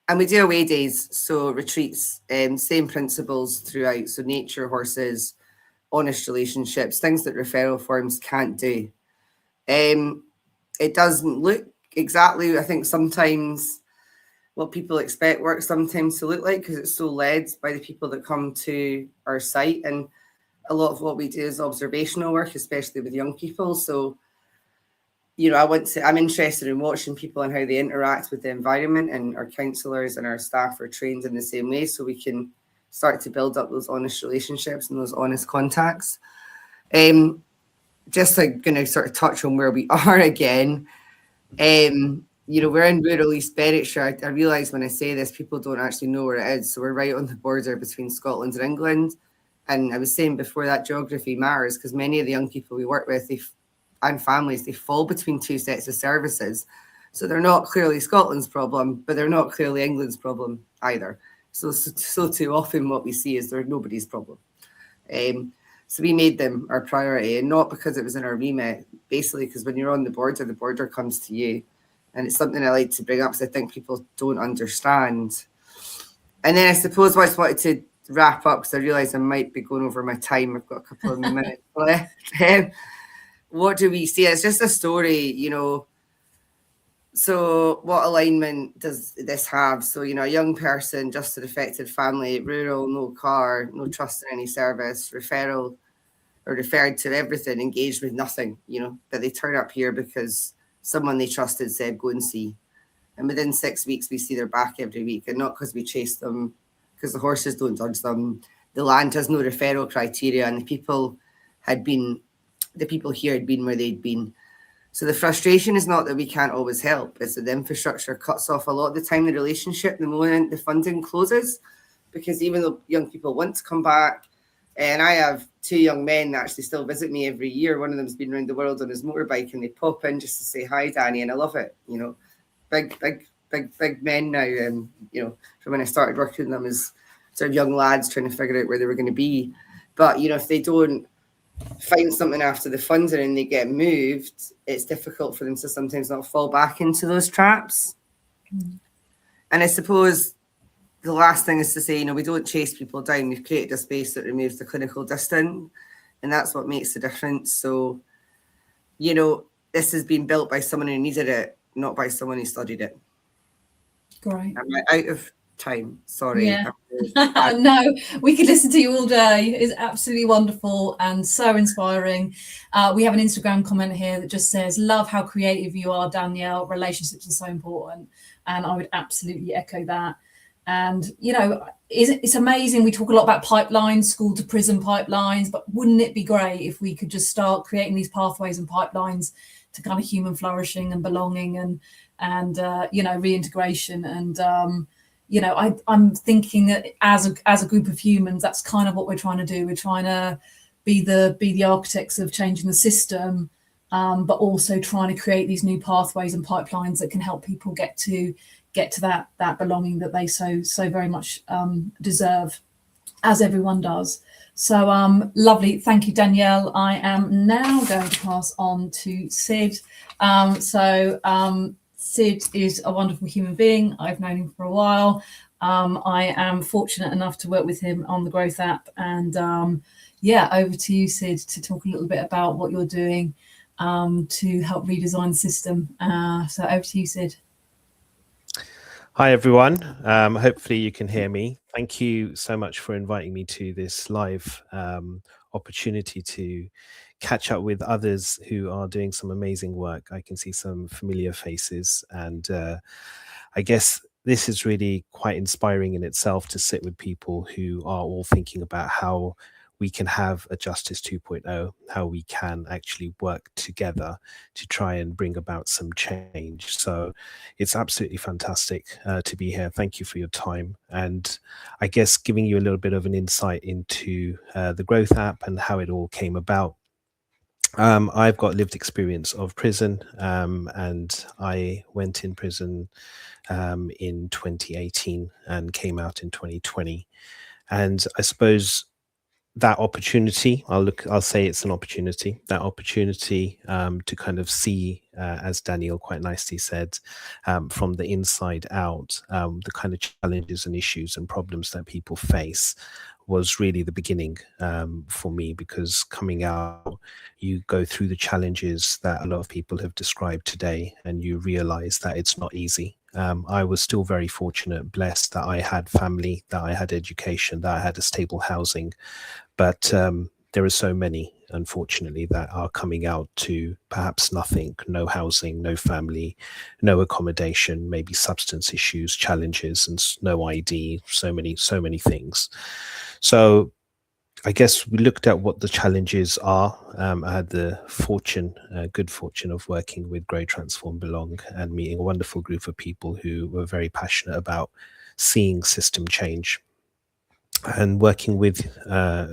And we do away days, so retreats, same principles throughout. So nature, horses, honest relationships, things that referral forms can't do. It doesn't look exactly, I think sometimes what people expect work sometimes to look like, because it's so led by the people that come to our site. And a lot of what we do is observational work, especially with young people. So, you know, I'm interested in watching people and how they interact with the environment, and our counsellors and our staff are trained in the same way, so we can start to build up those honest relationships and those honest contacts. Just like going to sort of touch on where we are again. You know, we're in rural East Berwickshire. I realise when I say this, people don't actually know where it is. So we're right on the border between Scotland and England. And I was saying before, that geography matters, because many of the young people we work with, and families, they fall between two sets of services. So they're not clearly Scotland's problem, but they're not clearly England's problem either. So too often what we see is they're nobody's problem. So we made them our priority, and not because it was in our remit, basically because when you're on the border comes to you. And it's something I like to bring up, because I think people don't understand. And then I suppose I just wanted to wrap up, because I realise I might be going over my time. I've got a couple of minutes left. What do we see? It's just a story, you know. So what alignment does this have? So, you know, a young person, just an affected family, rural, no car, no trust in any service, referred to everything, engaged with nothing, you know, but they turn up here because someone they trusted said, go and see. And within 6 weeks, we see they're back every week, and not because we chase them, because the horses don't judge them. The land has no referral criteria, and the people here had been where they'd been. So the frustration is not that we can't always help, it's that the infrastructure cuts off a lot of the time the relationship the moment the funding closes, because even though young people want to come back, and I have 2 young men that actually still visit me every year. One of them's been around the world on his motorbike, and they pop in just to say hi, Danny, and I love it. You know, big men now. And you know, from when I started working with them as sort of young lads trying to figure out where they were going to be. But you know, if they don't find something after the funding and they get moved, it's difficult for them to sometimes not fall back into those traps. And I suppose the last thing is to say, you know, we don't chase people down. We've created a space that removes the clinical distance, and that's what makes the difference. So, you know, this has been built by someone who needed it, not by someone who studied it. Great. Am I out of time? Sorry. Yeah. No, we could listen to you all day. It's absolutely wonderful and so inspiring. We have an Instagram comment here that just says, love how creative you are, Danielle. Relationships are so important. And I would absolutely echo that. And, you know, it's amazing. We talk a lot about pipelines, school to prison pipelines, but wouldn't it be great if we could just start creating these pathways and pipelines to kind of human flourishing and belonging and you know, reintegration. And, you know, I'm thinking that as a group of humans, that's kind of what we're trying to do. We're trying to be the architects of changing the system, but also trying to create these new pathways and pipelines that can help people get to that belonging that they so very much deserve, as everyone does. So lovely. Thank you, Danielle. I am now going to pass on to Sid. Sid is a wonderful human being. I've known him for a while. I am fortunate enough to work with him on the Growth app. And yeah, over to you, Sid, to talk a little bit about what you're doing to help redesign the system. So over to you, Sid. Hi, everyone. Hopefully you can hear me. Thank you so much for inviting me to this live opportunity to catch up with others who are doing some amazing work. I can see some familiar faces, and I guess this is really quite inspiring in itself, to sit with people who are all thinking about how we can have a Justice 2.0, how we can actually work together to try and bring about some change. So it's absolutely fantastic to be here. Thank you for your time. And I guess giving you a little bit of an insight into the Growth app and how it all came about. I've got lived experience of prison, and I went in prison in 2018 and came out in 2020. And I suppose that opportunity, I'll say it's an opportunity, that opportunity to kind of see, as Danielle quite nicely said, from the inside out, the kind of challenges and issues and problems that people face was really the beginning for me, because coming out, you go through the challenges that a lot of people have described today, and you realize that it's not easy. I was still very fortunate, blessed that I had family, that I had education, that I had a stable housing. But there are so many, unfortunately, that are coming out to perhaps nothing, no housing, no family, no accommodation, maybe substance issues, challenges, and no ID, so many things. So I guess we looked at what the challenges are. I had the good fortune of working with Grow, Transform, Belong, and meeting a wonderful group of people who were very passionate about seeing system change. And working with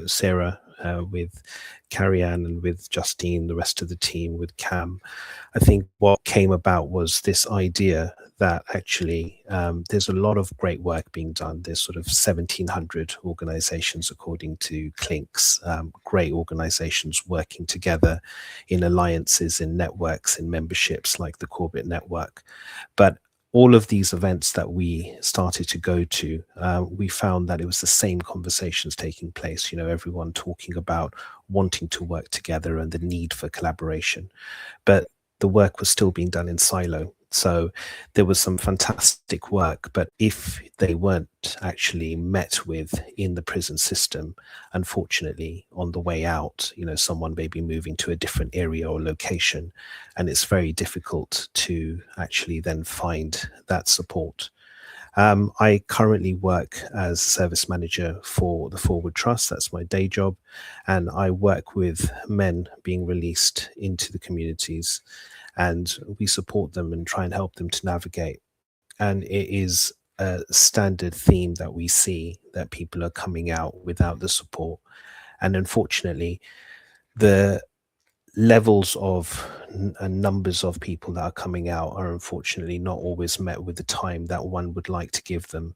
Sarah, with Carrie-Anne, and with Justine, the rest of the team, with Cam, I think what came about was this idea that actually there's a lot of great work being done. There's sort of 1,700 organizations, according to Clinks, great organizations working together in alliances, in networks, in memberships like the Corbett Network. But all of these events that we started to go to, we found that it was the same conversations taking place, everyone talking about wanting to work together and the need for collaboration. But the work was still being done in silo. So there was some fantastic work, but if they weren't actually met with in the prison system, unfortunately, on the way out, someone may be moving to a different area or location, and it's very difficult to actually then find that support. I currently work as service manager for the Forward Trust. That's my day job. And I work with men being released into the communities, and we support them and try and help them to navigate. And it is a standard theme that we see, that people are coming out without the support. And unfortunately, the levels of and numbers of people that are coming out are unfortunately not always met with the time that one would like to give them.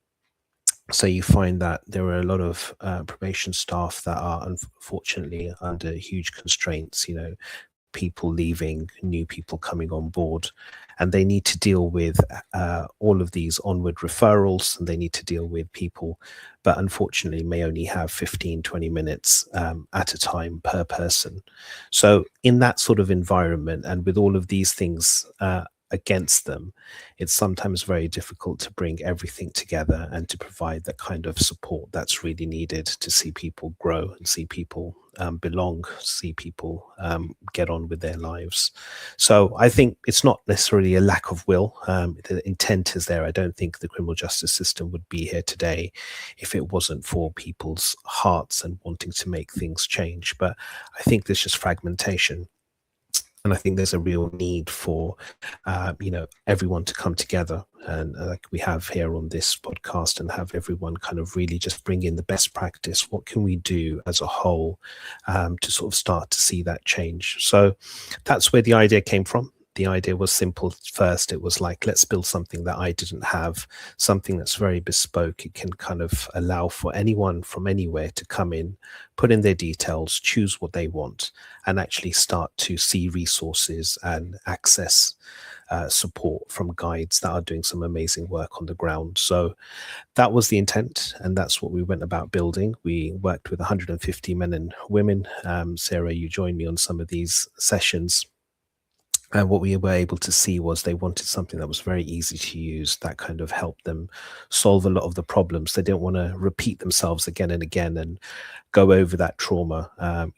So you find that there are a lot of probation staff that are unfortunately under huge constraints, people leaving, new people coming on board, and they need to deal with all of these onward referrals, and they need to deal with people, but unfortunately may only have 15-20 minutes at a time per person. So in that sort of environment, and with all of these things against them, it's sometimes very difficult to bring everything together and to provide that kind of support that's really needed to see people grow and see people belong, see people get on with their lives. So I think it's not necessarily a lack of will. The intent is there. I don't think the criminal justice system would be here today if it wasn't for people's hearts and wanting to make things change. But I think there's just fragmentation. And I think there's a real need for, everyone to come together, and like we have here on this podcast, and have everyone kind of really just bring in the best practice. What can we do as a whole to sort of start to see that change? So that's where the idea came from. The idea was simple. First, it was like, let's build something that I didn't have, something that's very bespoke. It can kind of allow for anyone from anywhere to come in, put in their details, choose what they want, and actually start to see resources and access support from guides that are doing some amazing work on the ground. So that was the intent, and that's what we went about building. We worked with 150 men and women. Sarah, you joined me on some of these sessions. And what we were able to see was they wanted something that was very easy to use, that kind of helped them solve a lot of the problems. They didn't want to repeat themselves again and again and go over that trauma.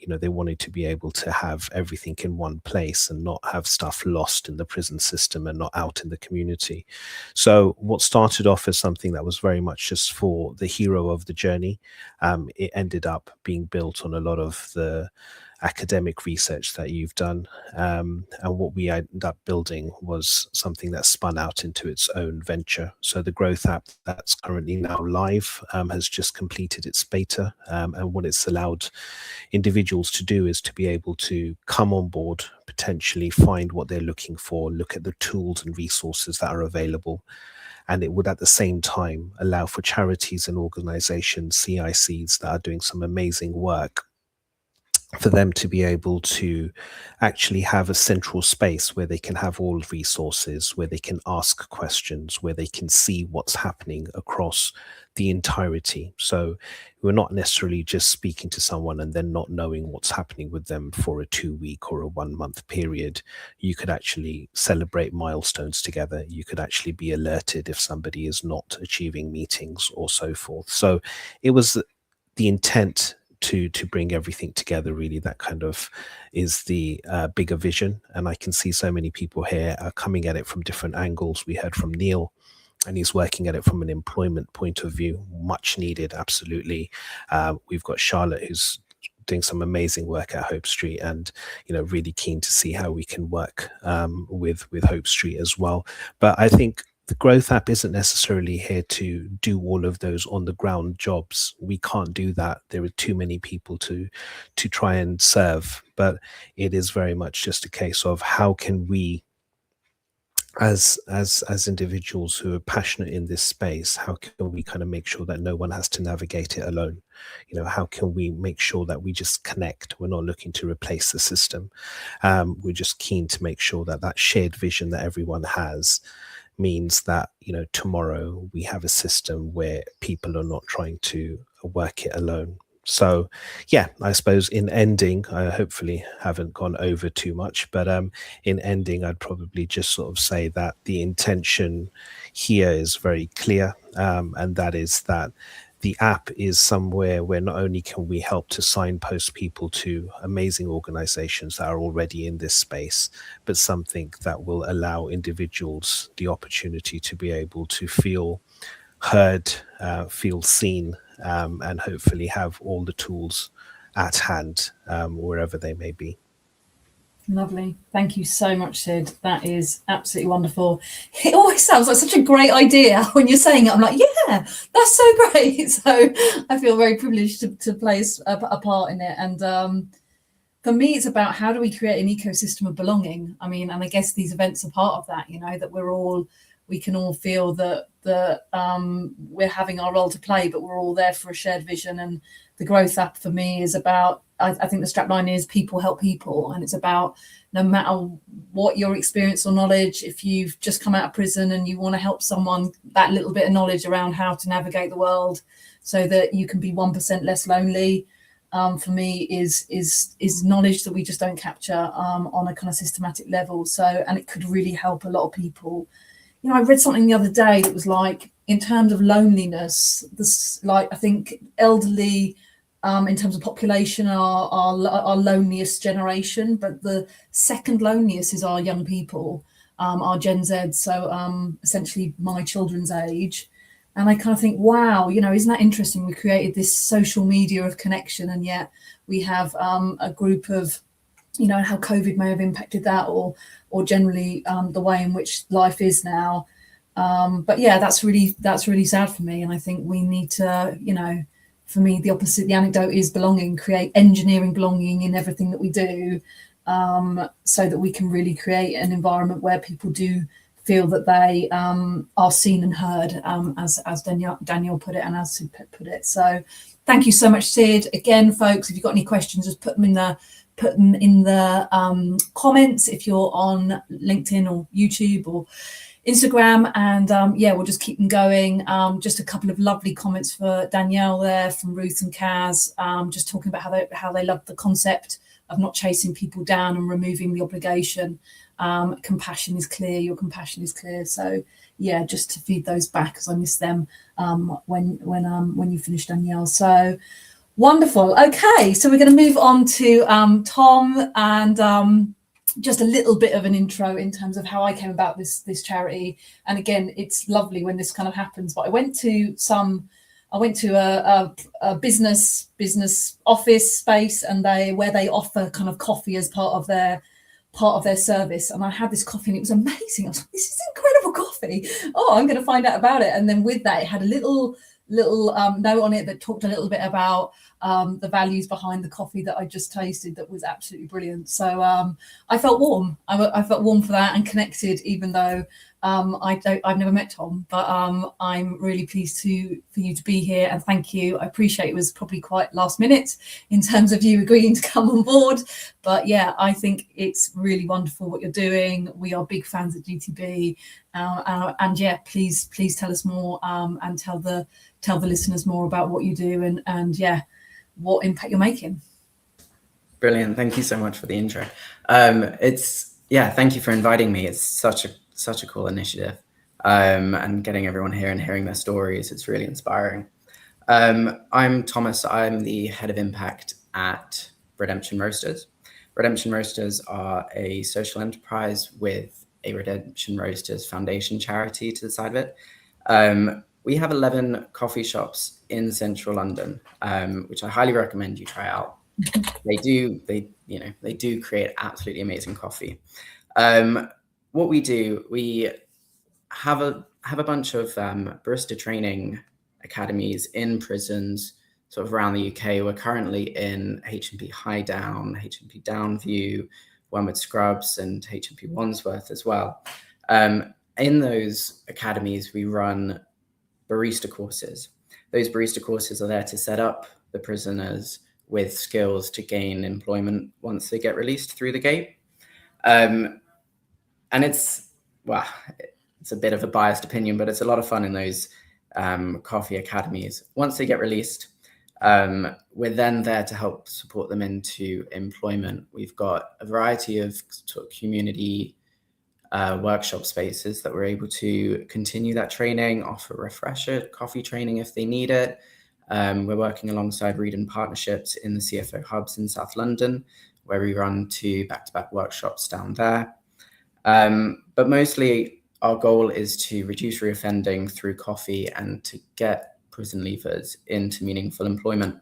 They wanted to be able to have everything in one place and not have stuff lost in the prison system and not out in the community. So what started off as something that was very much just for the hero of the journey, it ended up being built on a lot of the academic research that you've done, and what we ended up building was something that spun out into its own venture. So the Growth app that's currently now live has just completed its beta, and what it's allowed individuals to do is to be able to come on board, potentially find what they're looking for, look at the tools and resources that are available. And it would at the same time allow for charities and organizations, CICs, that are doing some amazing work for them to be able to actually have a central space where they can have all resources, where they can ask questions, where they can see what's happening across the entirety. So we're not necessarily just speaking to someone and then not knowing what's happening with them for a 2-week or a 1-month period. You could actually celebrate milestones together. You could actually be alerted if somebody is not achieving meetings or so forth. So it was the intent to bring everything together. Really, that kind of is the bigger vision. And I can see so many people here are coming at it from different angles. We heard from Neil, and he's working at it from an employment point of view, much needed, absolutely. We've got Charlotte, who's doing some amazing work at Hope Street, and really keen to see how we can work with Hope Street as well. But I think the Growth app isn't necessarily here to do all of those on the ground jobs. We can't do that. There are too many people to try and serve. But it is very much just a case of how can we, as individuals who are passionate in this space, how can we kind of make sure that no one has to navigate it alone? How can we make sure that we just connect? We're not looking to replace the system. We're just keen to make sure that that shared vision that everyone has means that tomorrow we have a system where people are not trying to work it alone. So yeah, I suppose in ending, I hopefully haven't gone over too much, but in ending, I'd probably just sort of say that the intention here is very clear, and that is that the app is somewhere where not only can we help to signpost people to amazing organizations that are already in this space, but something that will allow individuals the opportunity to be able to feel heard, feel seen, and hopefully have all the tools at hand wherever they may be. Lovely. Thank you so much, Sid. That is absolutely wonderful. It always sounds like such a great idea when you're saying it. I'm like, yeah, that's so great. So I feel very privileged to play a part in it. And for me, it's about how do we create an ecosystem of belonging? I mean, and I guess these events are part of that, that we can all feel that we're having our role to play, but we're all there for a shared vision. And the Growth app for me is about, I think the strapline is people help people. And it's about no matter what your experience or knowledge, if you've just come out of prison and you want to help someone, that little bit of knowledge around how to navigate the world so that you can be 1% less lonely, for me is knowledge that we just don't capture on a kind of systematic level. So, and it could really help a lot of people. I read something the other day that was like, in terms of loneliness, I think elderly, in terms of population, are loneliest generation, but the second loneliest is our young people, our Gen Z. So essentially my children's age. And I kind of think, wow, isn't that interesting? We created this social media of connection, and yet we have a group of, how COVID may have impacted that, or generally the way in which life is now. But yeah, that's really sad for me. And I think we need to, for me, the opposite, the anecdote is belonging, engineering belonging in everything that we do, so that we can really create an environment where people do feel that they are seen and heard, as Danielle put it, and as Sid put it. So thank you so much, Sid. Again, folks, if you've got any questions, just put them in the comments if you're on LinkedIn or YouTube or Instagram, and we'll just keep them going. Just a couple of lovely comments for Danielle there from Ruth and Kaz, just talking about how they love the concept of not chasing people down and removing the obligation. Compassion is clear, your compassion is clear. So yeah, just to feed those back, because I missed them when you finished, Danielle. So wonderful. Okay, so we're going to move on to Tom, and just a little bit of an intro in terms of how I came about this charity. And again, it's lovely when this kind of happens, but I went to a business office space, and where they offer kind of coffee as part of their service. And I had this coffee and it was amazing. I was like, this is incredible coffee. Oh, I'm going to find out about it. And then with that, it had a little note on it that talked a little bit about the values behind the coffee that I just tasted. That was absolutely brilliant. So I felt warm. I felt warm for that and connected, even though I've never met Tom, but I'm really pleased for you to be here, and thank you. I appreciate it was probably quite last minute in terms of you agreeing to come on board, but yeah, I think it's really wonderful what you're doing. We are big fans at GTB, and yeah, please tell us more, and tell the listeners more about what you do, and yeah, what impact you're making. Brilliant. Thank you so much for the intro. Thank you for inviting me. It's such a cool initiative, and getting everyone here and hearing their stories. It's really inspiring. I'm Thomas. I'm the head of impact at Redemption Roasters. Redemption Roasters are a social enterprise with a Redemption Roasters Foundation charity to the side of it. We have 11 coffee shops in central London, which I highly recommend you try out. They do create absolutely amazing coffee. What we do, we have a bunch of barista training academies in prisons sort of around the UK. We're currently in HMP Highdown, HMP Downview, Wormwood Scrubs, and HMP Wandsworth as well. In those academies, we run barista courses. Those barista courses are there to set up the prisoners with skills to gain employment once they get released through the gate. And it's a bit of a biased opinion, but it's a lot of fun in those coffee academies. Once they get released, we're then there to help support them into employment. We've got a variety of sort of community workshop spaces that we're able to continue that training, offer refresher coffee training if they need it. We're working alongside Read Partnerships in the CFO hubs in South London, where we run 2 back-to-back workshops down there. But mostly our goal is to reduce reoffending through coffee and to get prison leavers into meaningful employment.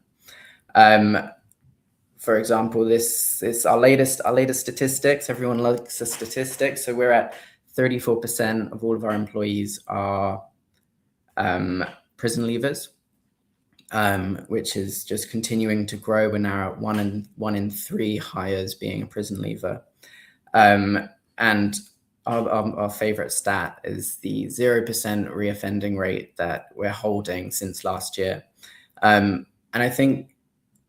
For example, this is our latest statistics. Everyone likes the statistics. So we're at 34% of all of our employees are prison leavers. Which is just continuing to grow. We're now at 1 in 3 hires being a prison leaver. And our favorite stat is the 0% reoffending rate that we're holding since last year. And I think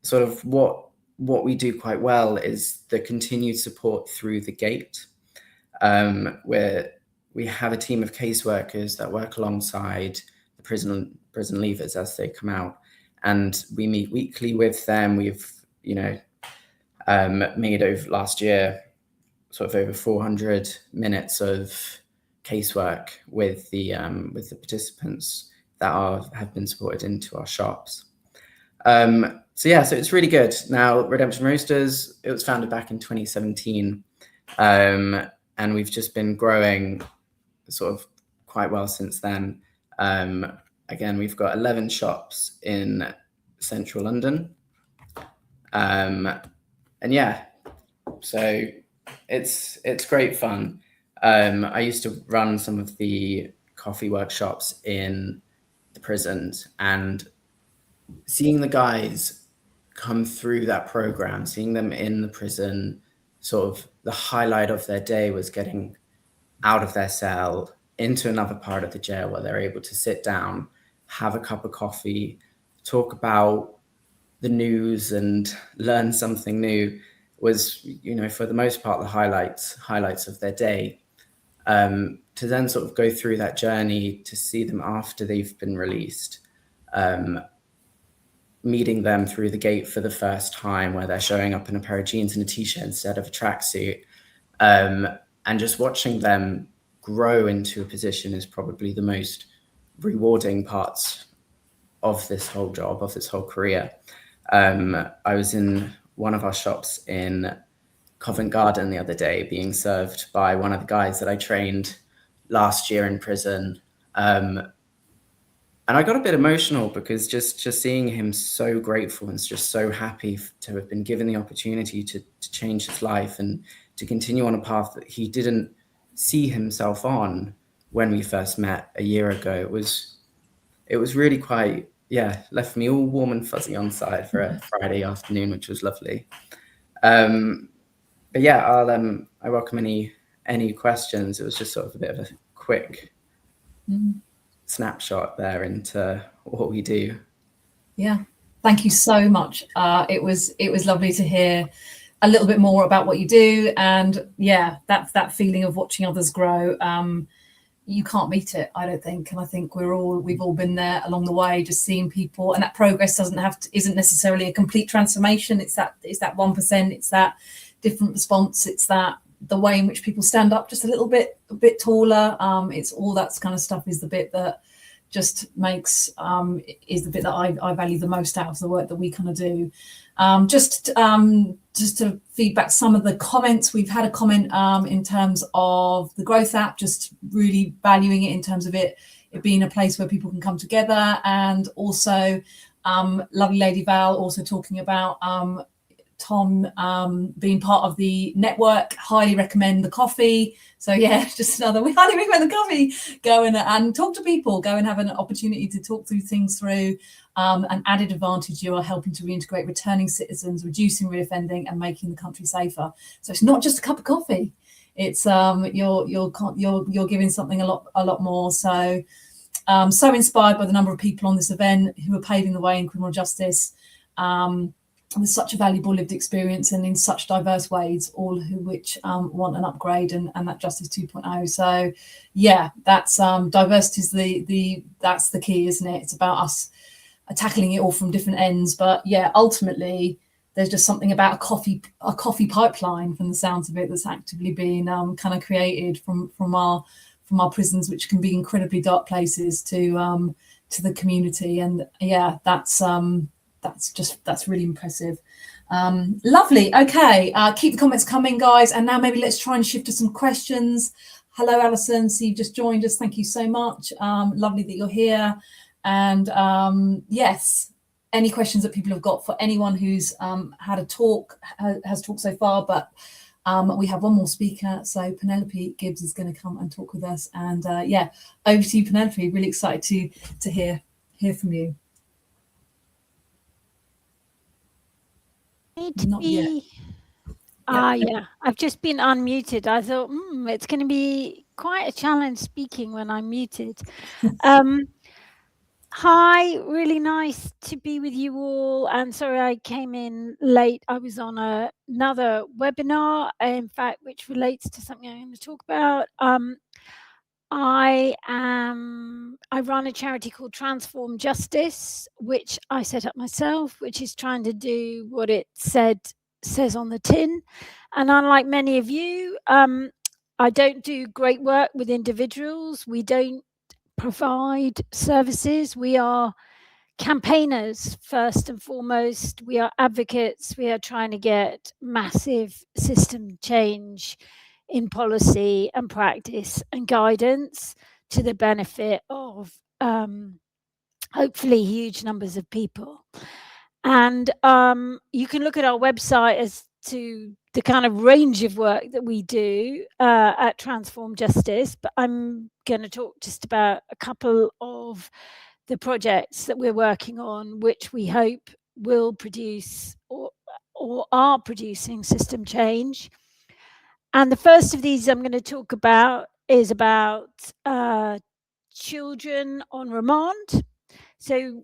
sort of what we do quite well is the continued support through the gate, where we have a team of caseworkers that work alongside the prison leavers as they come out. And we meet weekly with them. We've, made over last year sort of over 400 minutes of casework with the participants that have been supported into our shops. So it's really good. Now, Redemption Roasters, it was founded back in 2017, and we've just been growing sort of quite well since then. Again, we've got 11 shops in central London. So it's great fun. I used to run some of the coffee workshops in the prisons, and seeing the guys come through that program, seeing them in the prison, sort of the highlight of their day was getting out of their cell into another part of the jail where they're able to sit down, have a cup of coffee, talk about the news and learn something new was, for the most part, the highlights of their day. To then sort of go through that journey, to see them after they've been released, meeting them through the gate for the first time, where they're showing up in a pair of jeans and a t-shirt instead of a tracksuit, and just watching them grow into a position is probably the most rewarding parts of this whole job, of this whole career. I was in one of our shops in Covent Garden the other day, being served by one of the guys that I trained last year in prison. And I got a bit emotional because just seeing him so grateful and just so happy to have been given the opportunity to change his life and to continue on a path that he didn't see himself on when we first met a year ago. It was really quite, left me all warm and fuzzy on side for a Friday afternoon, which was lovely. I welcome any questions. It was just sort of a bit of a quick snapshot there into what we do. Yeah, thank you so much. It was lovely to hear a little bit more about what you do, and yeah, that feeling of watching others grow. You can't beat it, I don't think, and I think we've all been there along the way, just seeing people, and that progress isn't necessarily a complete transformation. It's that 1%. It's that different response. It's that the way in which people stand up just a bit taller. It's all that kind of stuff is the bit that just makes is the bit that I value the most out of the work that we kind of do. Just to feedback some of the comments, we've had a comment in terms of the growth app, just really valuing it in terms of it being a place where people can come together, and also lovely lady Val also talking about Tom being part of the network. Highly recommend the coffee. So yeah, just another, we highly recommend the coffee. Go and talk to people, go and have an opportunity to talk through things through. An added advantage, you are helping to reintegrate returning citizens, reducing reoffending and making the country safer. So it's not just a cup of coffee, it's you're giving something a lot more. So so inspired by the number of people on this event who are paving the way in criminal justice. With such a valuable lived experience and in such diverse ways, all which want an upgrade and that Justice 2.0. So yeah, that's diversity is that's the key, isn't it? It's about us tackling it all from different ends. But yeah, ultimately there's just something about a coffee pipeline, from the sounds of it, that's actively being kind of created from our prisons, which can be incredibly dark places, to the community. And yeah, that's really impressive. Lovely. Okay, keep the comments coming, guys, and now maybe let's try and shift to some questions. Hello Alison, so you've just joined us, thank you so much. Lovely that you're here. And yes, any questions that people have got for anyone who's had a talk, has talked so far, but we have one more speaker, so Penelope Gibbs is going to come and talk with us. And yeah, over to you, Penelope. Really excited to hear from you. Not yet. Yeah, I've just been unmuted. I thought it's going to be quite a challenge speaking when I'm muted. Hi, really nice to be with you all, and sorry I came in late. I was on another webinar, in fact, which relates to something I'm going to talk about. I run a charity called Transform Justice, which I set up myself, which is trying to do what it says on the tin. And unlike many of you, I don't do great work with individuals. We don't provide services. We are campaigners first and foremost. We are advocates. We are trying to get massive system change in policy and practice and guidance to the benefit of hopefully huge numbers of people. And you can look at our website as to the kind of range of work that we do at Transform Justice, but I'm going to talk just about a couple of the projects that we're working on, which we hope will produce or are producing system change. And the first of these I'm going to talk about is about children on remand. So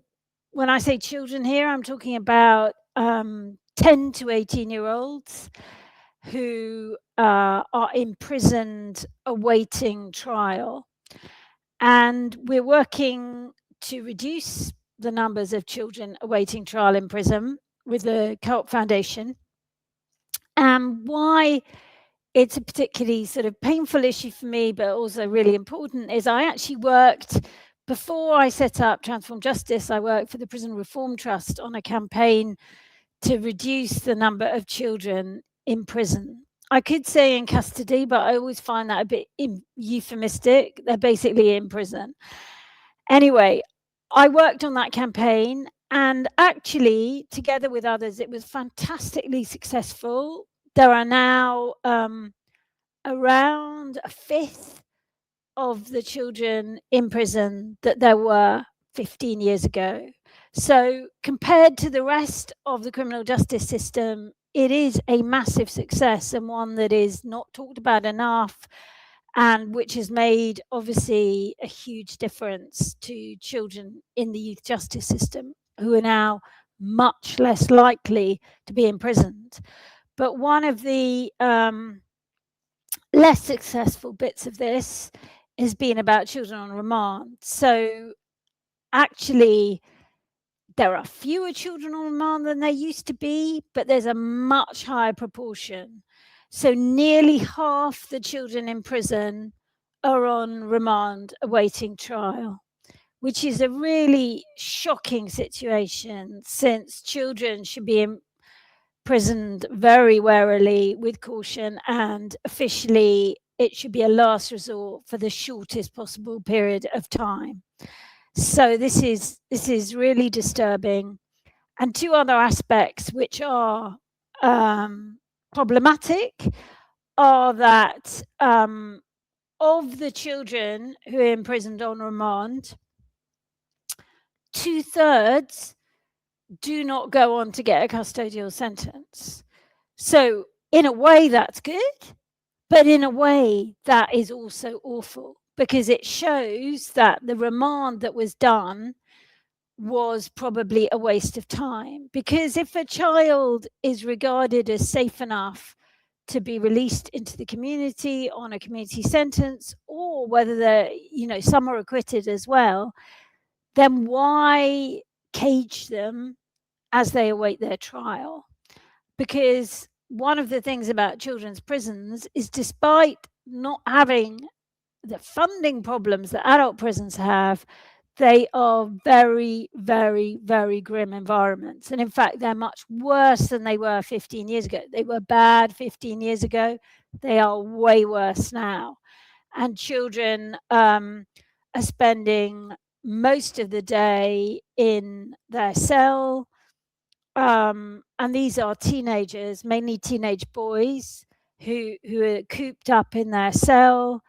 when I say children here, I'm talking about 10 to 18-year-olds who are imprisoned awaiting trial. And we're working to reduce the numbers of children awaiting trial in prison with the Co-op Foundation. And why it's a particularly sort of painful issue for me, but also really important, is I actually worked, before I set up Transform Justice, I worked for the Prison Reform Trust on a campaign to reduce the number of children in prison. I could say in custody, but I always find that a bit euphemistic. They're basically in prison. Anyway, I worked on that campaign, and actually, together with others, it was fantastically successful. There are now around a fifth of the children in prison that there were 15 years ago. So compared to the rest of the criminal justice system, it is a massive success, and one that is not talked about enough and which has made obviously a huge difference to children in the youth justice system, who are now much less likely to be imprisoned. But one of the less successful bits of this has been about children on remand. So actually, there are fewer children on remand than there used to be, but there's a much higher proportion. So nearly half the children in prison are on remand awaiting trial, which is a really shocking situation, since children should be imprisoned very warily with caution, and officially it should be a last resort for the shortest possible period of time. So this is really disturbing. And two other aspects which are problematic are that of the children who are imprisoned on remand, 2/3 do not go on to get a custodial sentence. So in a way that's good, but in a way that is also awful, because it shows that the remand that was done was probably a waste of time. Because if a child is regarded as safe enough to be released into the community on a community sentence, or whether they're, some are acquitted as well, then why cage them as they await their trial? Because one of the things about children's prisons is, despite not having the funding problems that adult prisons have, they are very, very, very grim environments. And in fact, they're much worse than they were 15 years ago. They were bad 15 years ago. They are way worse now. And children are spending most of the day in their cell. And these are teenagers, mainly teenage boys, who are cooped up in their cell.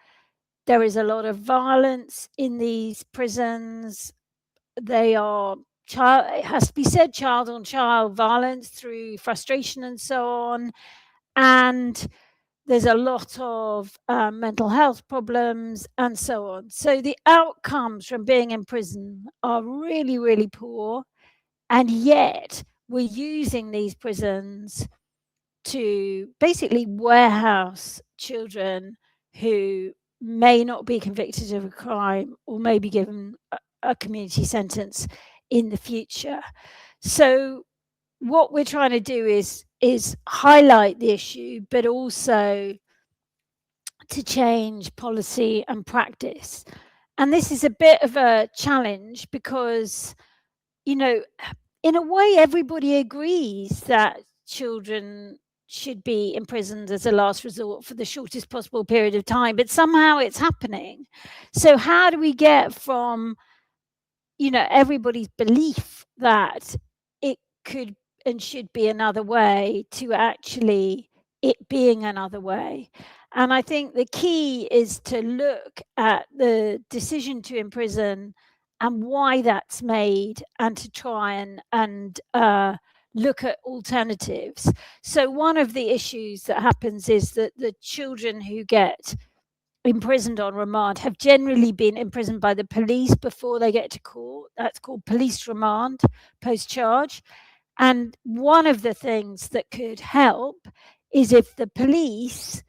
There is a lot of violence in these prisons. They are, it has to be said, child on child violence through frustration and so on. And there's a lot of mental health problems and so on. So the outcomes from being in prison are really, really poor. And yet we're using these prisons to basically warehouse children who may not be convicted of a crime or may be given a community sentence in the future. So what we're trying to do is highlight the issue, but also to change policy and practice. And this is a bit of a challenge because, in a way, everybody agrees that children should be imprisoned as a last resort for the shortest possible period of time, but somehow it's happening. So how do we get from, everybody's belief that it could and should be another way to actually it being another way? And I think the key is to look at the decision to imprison and why that's made, and to try and look at alternatives. So one of the issues that happens is that the children who get imprisoned on remand have generally been imprisoned by the police before they get to court. That's called police remand post-charge. And one of the things that could help is if the police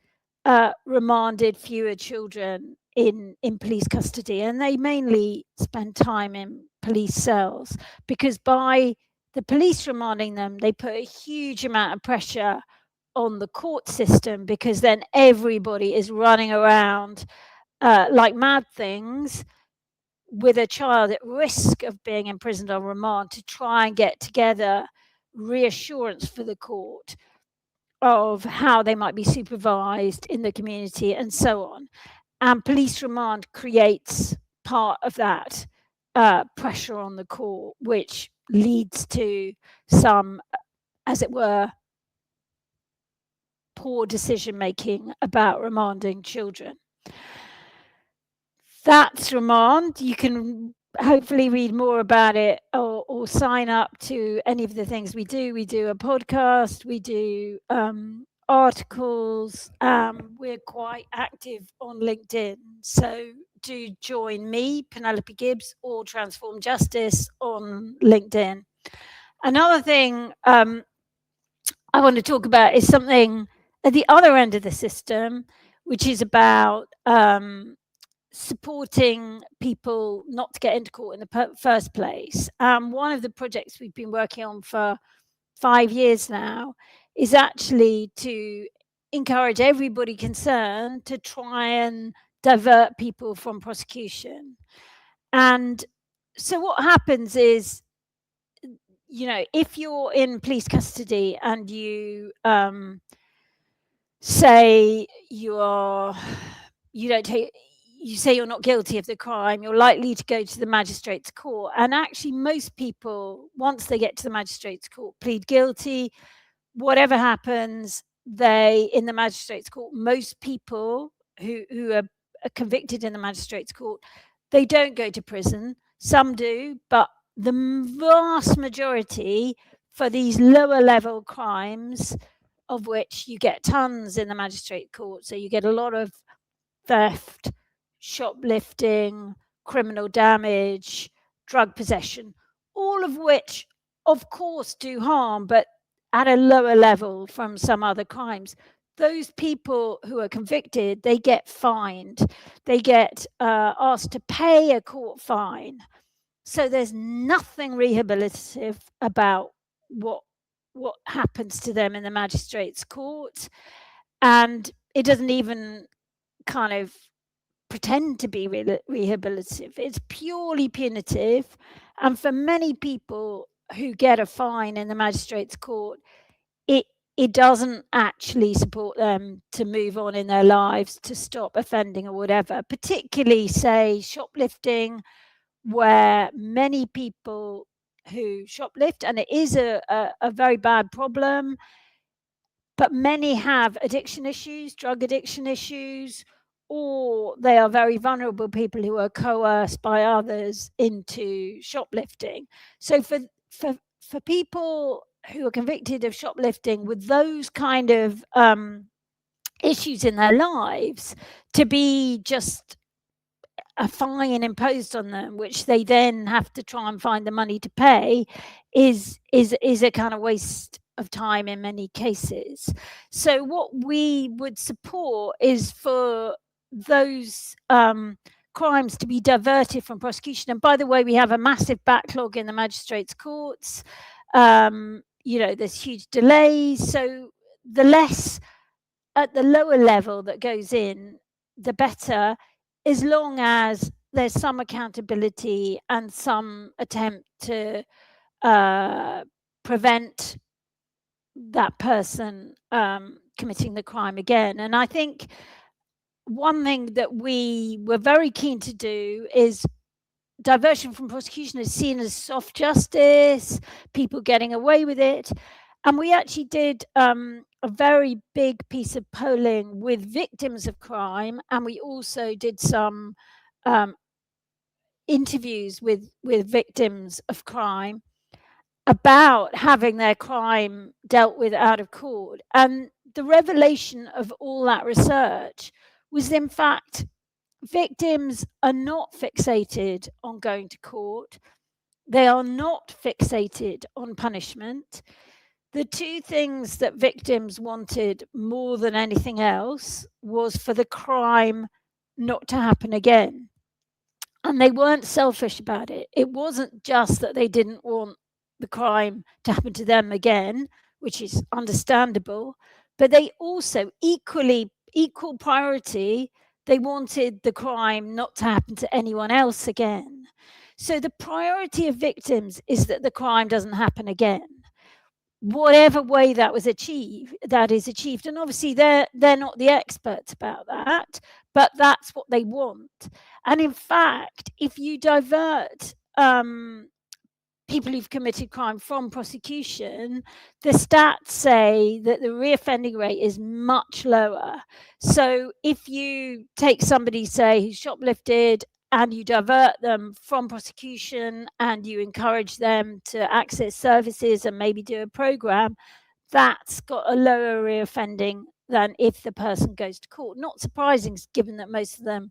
remanded fewer children in police custody, and they mainly spend time in police cells, because by the police remanding them, they put a huge amount of pressure on the court system, because then everybody is running around like mad things with a child at risk of being imprisoned on remand, to try and get together reassurance for the court of how they might be supervised in the community and so on. And police remand creates part of that pressure on the court, which leads to some, as it were, poor decision making about remanding children. That's remand. You can hopefully read more about it or sign up to any of the things we do. We do a podcast, we do articles. We're quite active on LinkedIn. So do join me, Penelope Gibbs, or Transform Justice on LinkedIn. Another thing I want to talk about is something at the other end of the system, which is about supporting people not to get into court in the first place. One of the projects we've been working on for 5 years now is actually to encourage everybody concerned to try and divert people from prosecution. And so what happens is, you know, if you're in police custody and you say you say you're not guilty of the crime, you're likely to go to the magistrate's court. And actually, most people, once they get to the magistrate's court, plead guilty. Whatever happens, in the magistrate's court, most people who are convicted in the magistrate's court, they don't go to prison. Some do, but the vast majority for these lower level crimes, of which you get tons in the magistrate court. So you get a lot of theft, shoplifting, criminal damage, drug possession, all of which, of course, do harm, but at a lower level from some other crimes. Those people who are convicted, they get fined. They get asked to pay a court fine. So there's nothing rehabilitative about what happens to them in the magistrate's court. And it doesn't even kind of pretend to be rehabilitative. It's purely punitive. And for many people who get a fine in the magistrate's court, it doesn't actually support them to move on in their lives, to stop offending or whatever, particularly, say, shoplifting, where many people who shoplift, and it is a very bad problem, but many have addiction issues, drug addiction issues, or they are very vulnerable people who are coerced by others into shoplifting. So for people who are convicted of shoplifting with those kind of issues in their lives, to be just a fine imposed on them, which they then have to try and find the money to pay, is a kind of waste of time in many cases. So what we would support is for those crimes to be diverted from prosecution. And by the way, we have a massive backlog in the magistrates' courts. There's huge delays. So the less at the lower level that goes in, the better, as long as there's some accountability and some attempt to prevent that person committing the crime again. And I think one thing that we were very keen to do is diversion from prosecution is seen as soft justice, people getting away with it. And we actually did a very big piece of polling with victims of crime, and we also did some interviews with victims of crime about having their crime dealt with out of court. And the revelation of all that research was, in fact, victims are not fixated on going to court. They are not fixated on punishment. The two things that victims wanted more than anything else was for the crime not to happen again. And they weren't selfish about it. It wasn't just that they didn't want the crime to happen to them again, which is understandable, but they also equal priority, they wanted the crime not to happen to anyone else again. So the priority of victims is that the crime doesn't happen again, whatever way that is achieved. And obviously they're not the experts about that, but that's what they want. And in fact, if you divert people who've committed crime from prosecution, the stats say that the reoffending rate is much lower. So if you take somebody, say, who's shoplifted, and you divert them from prosecution and you encourage them to access services and maybe do a program, that's got a lower reoffending than if the person goes to court. Not surprising, given that most of them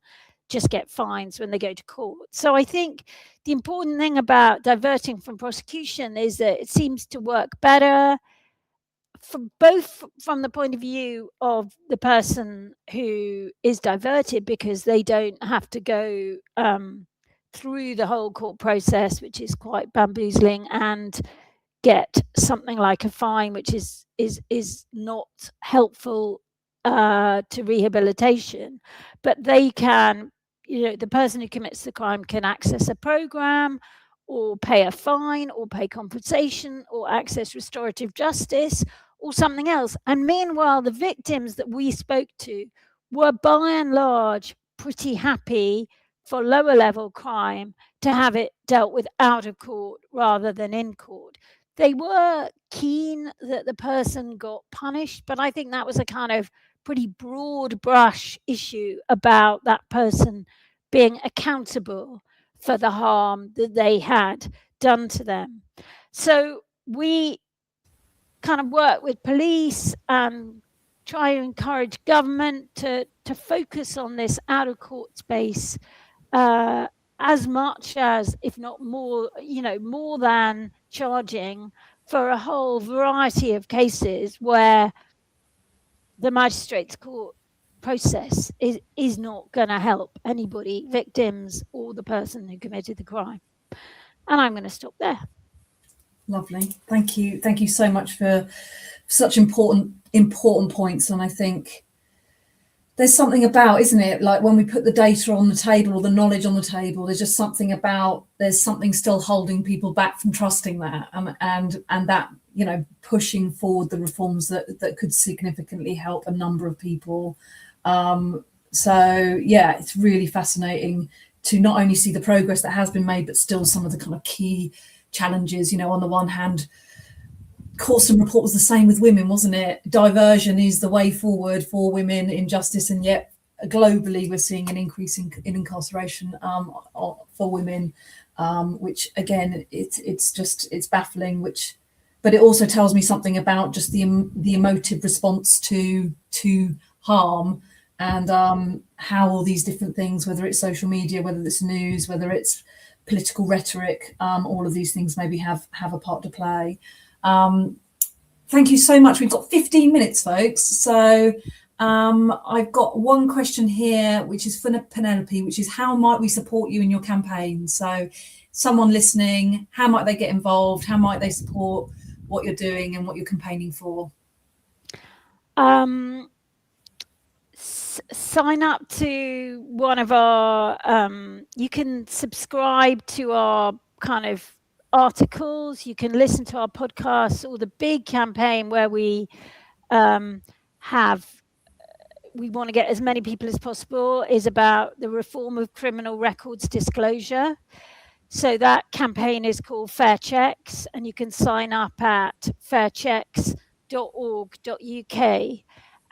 just get fines when they go to court. So I think the important thing about diverting from prosecution is that it seems to work better from the point of view of the person who is diverted, because they don't have to go through the whole court process, which is quite bamboozling, and get something like a fine, which is not helpful to rehabilitation. But they can, the person who commits the crime can access a program, or pay a fine, or pay compensation, or access restorative justice, or something else. And meanwhile, the victims that we spoke to were by and large pretty happy for lower level crime to have it dealt with out of court rather than in court. They were keen that the person got punished, but I think that was a kind of pretty broad brush issue about that person being accountable for the harm that they had done to them. So we kind of work with police and try to encourage government to focus on this out of court space as much as, if not more, more than charging for a whole variety of cases where the magistrate's court process is not going to help anybody, victims or the person who committed the crime. And I'm going to stop there. Lovely. Thank you so much for such important points. And I think there's something about, isn't it, like when we put the data on the table or the knowledge on the table, there's just something about, there's something still holding people back from trusting that, and that, pushing forward the reforms that could significantly help a number of people. So yeah, it's really fascinating to not only see the progress that has been made, but still some of the kind of key challenges. On the one hand, Coulson report was the same with women, wasn't it? Diversion is the way forward for women in justice, and yet globally we're seeing an increase in incarceration for women, which again, it's baffling. But it also tells me something about just the emotive response to harm, and how all these different things, whether it's social media, whether it's news, whether it's political rhetoric, all of these things maybe have a part to play. Thank you so much. We've got 15 minutes, folks. So I've got one question here, which is for Penelope, which is, how might we support you in your campaign? So someone listening, how might they get involved? How might they support what you're doing and what you're campaigning for? Sign up to one of our, you can subscribe to our kind of articles, you can listen to our podcasts, or the big campaign where we want to get as many people as possible is about the reform of criminal records disclosure. So that campaign is called Fair Checks, and you can sign up at fairchecks.org.uk.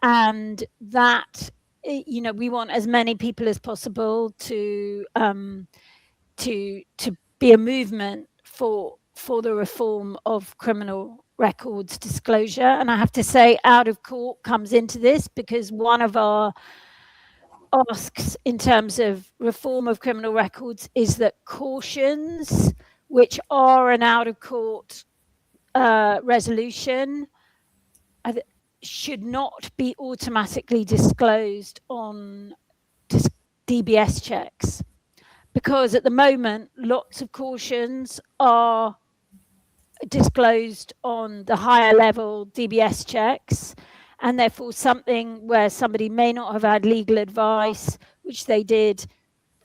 And that, we want as many people as possible to be a movement for the reform of criminal records disclosure. And I have to say, out of court comes into this, because one of our asks in terms of reform of criminal records is that cautions, which are an out of court resolution, should not be automatically disclosed on DBS checks, because at the moment lots of cautions are disclosed on the higher level DBS checks, and therefore something where somebody may not have had legal advice, which they did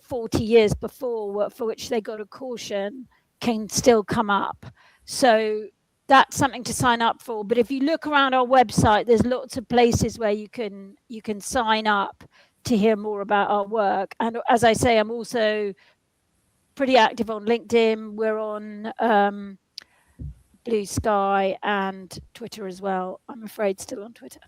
40 years before, for which they got a caution, can still come up. So that's something to sign up for. But if you look around our website, there's lots of places where you can sign up to hear more about our work. And as I say, I'm also pretty active on LinkedIn. We're on Blue Sky and Twitter as well. I'm afraid still on Twitter.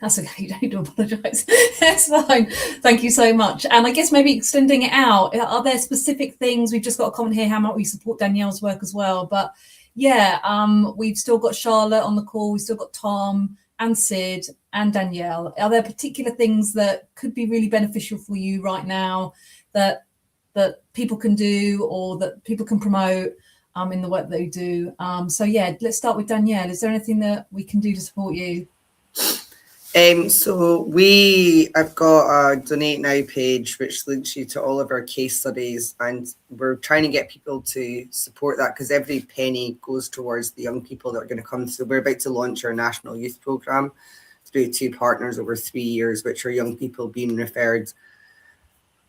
That's okay, you don't need to apologise. That's fine. Thank you so much. And I guess maybe extending it out, are there specific things? We've just got a comment here how much we support Danielle's work as well. But yeah, we've still got Charlotte on the call, we've still got Tom and Sid and Danielle. Are there particular things that could be really beneficial for you right now that people can do or that people can promote in the work that they do? So yeah, let's start with Danielle. Is there anything that we can do to support you? So we have got a donate now page which links you to all of our case studies, and we're trying to get people to support that because every penny goes towards the young people that are going to come. So we're about to launch our national youth program through 2 partners over 3 years, which are young people being referred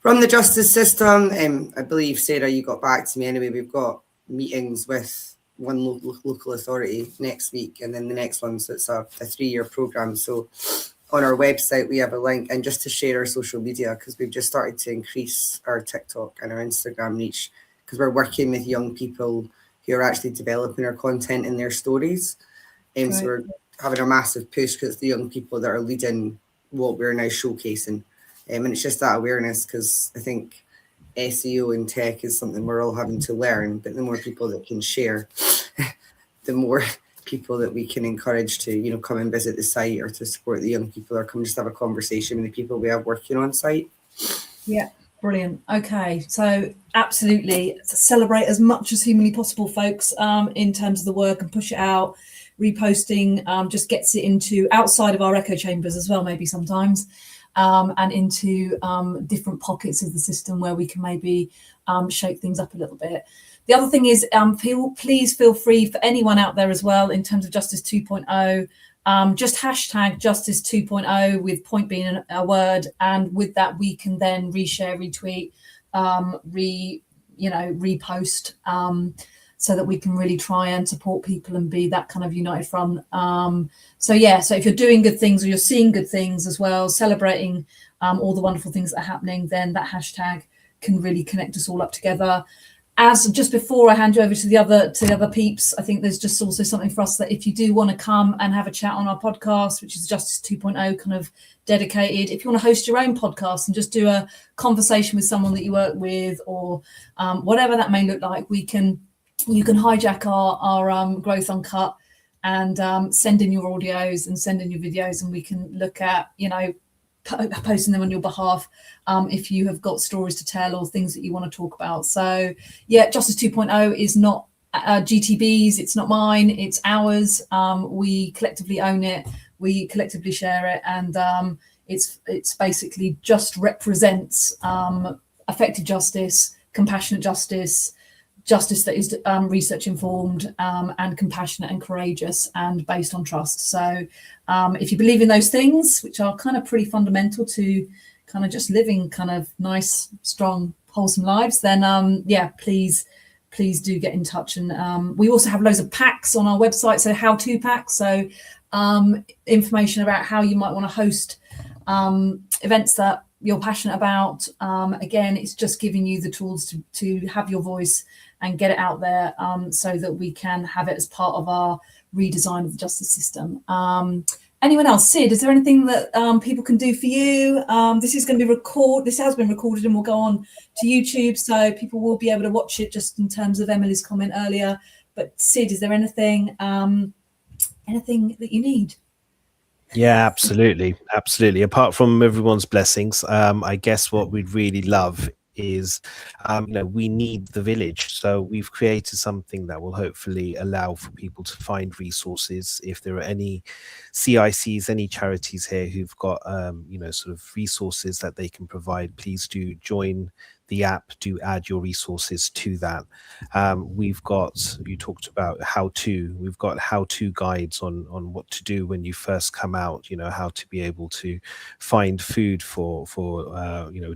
from the justice system. I believe, Sarah, you got back to me anyway. We've got meetings with one local authority next week, and then the next one. So it's a 3-year program. So on our website, we have a link, and just to share our social media, because we've just started to increase our TikTok and our Instagram reach, because we're working with young people who are actually developing our content in their stories. And so we're having a massive push because it's the young people that are leading what we're now showcasing. And it's just that awareness, because I think SEO and tech is something we're all having to learn, but the more people that can share, the more people that we can encourage to, come and visit the site or to support the young people or come just have a conversation with the people we have working on site. Yeah, brilliant. Okay, so absolutely celebrate as much as humanly possible, folks, in terms of the work, and push it out. Reposting just gets it into outside of our echo chambers as well, maybe sometimes. And into different pockets of the system where we can maybe shake things up a little bit. The other thing is, please feel free for anyone out there as well in terms of Justice 2.0, just hashtag Justice 2.0 with point being a word, and with that we can then reshare, retweet, repost, so that we can really try and support people and be that kind of united front. So if you're doing good things or you're seeing good things as well, celebrating all the wonderful things that are happening, then that hashtag can really connect us all up together. As just before I hand you over to the other peeps, I think there's just also something for us that if you do want to come and have a chat on our podcast, which is Justice 2.0 kind of dedicated, if you want to host your own podcast and just do a conversation with someone that you work with, or whatever that may look like, you can hijack our Growth Uncut and send in your audios and send in your videos, and we can look at, posting them on your behalf if you have got stories to tell or things that you want to talk about. So yeah, Justice 2.0 is not GTB's, it's not mine, it's ours. We collectively own it, we collectively share it, and it's basically just represents effective justice, compassionate justice that is research informed and compassionate and courageous and based on trust. So if you believe in those things, which are kind of pretty fundamental to kind of just living kind of nice, strong, wholesome lives, then please do get in touch. And we also have loads of packs on our website, so how-to packs, so information about how you might want to host events that you're passionate about. Again, it's just giving you the tools to have your voice and get it out there, so that we can have it as part of our redesign of the justice system. Anyone else? Sid, is there anything that people can do for you? This is going to be this has been recorded and will go on to YouTube, so people will be able to watch it, just in terms of Emily's comment earlier. But Sid, is there anything that you need? Yeah, absolutely. Apart from everyone's blessings, I guess what we'd really love is, we need the village. So we've created something that will hopefully allow for people to find resources. If there are any CICs, any charities here who've got, sort of resources that they can provide, please do join the app, do add your resources to that. You talked about we've got how-to guides on what to do when you first come out, how to be able to find food for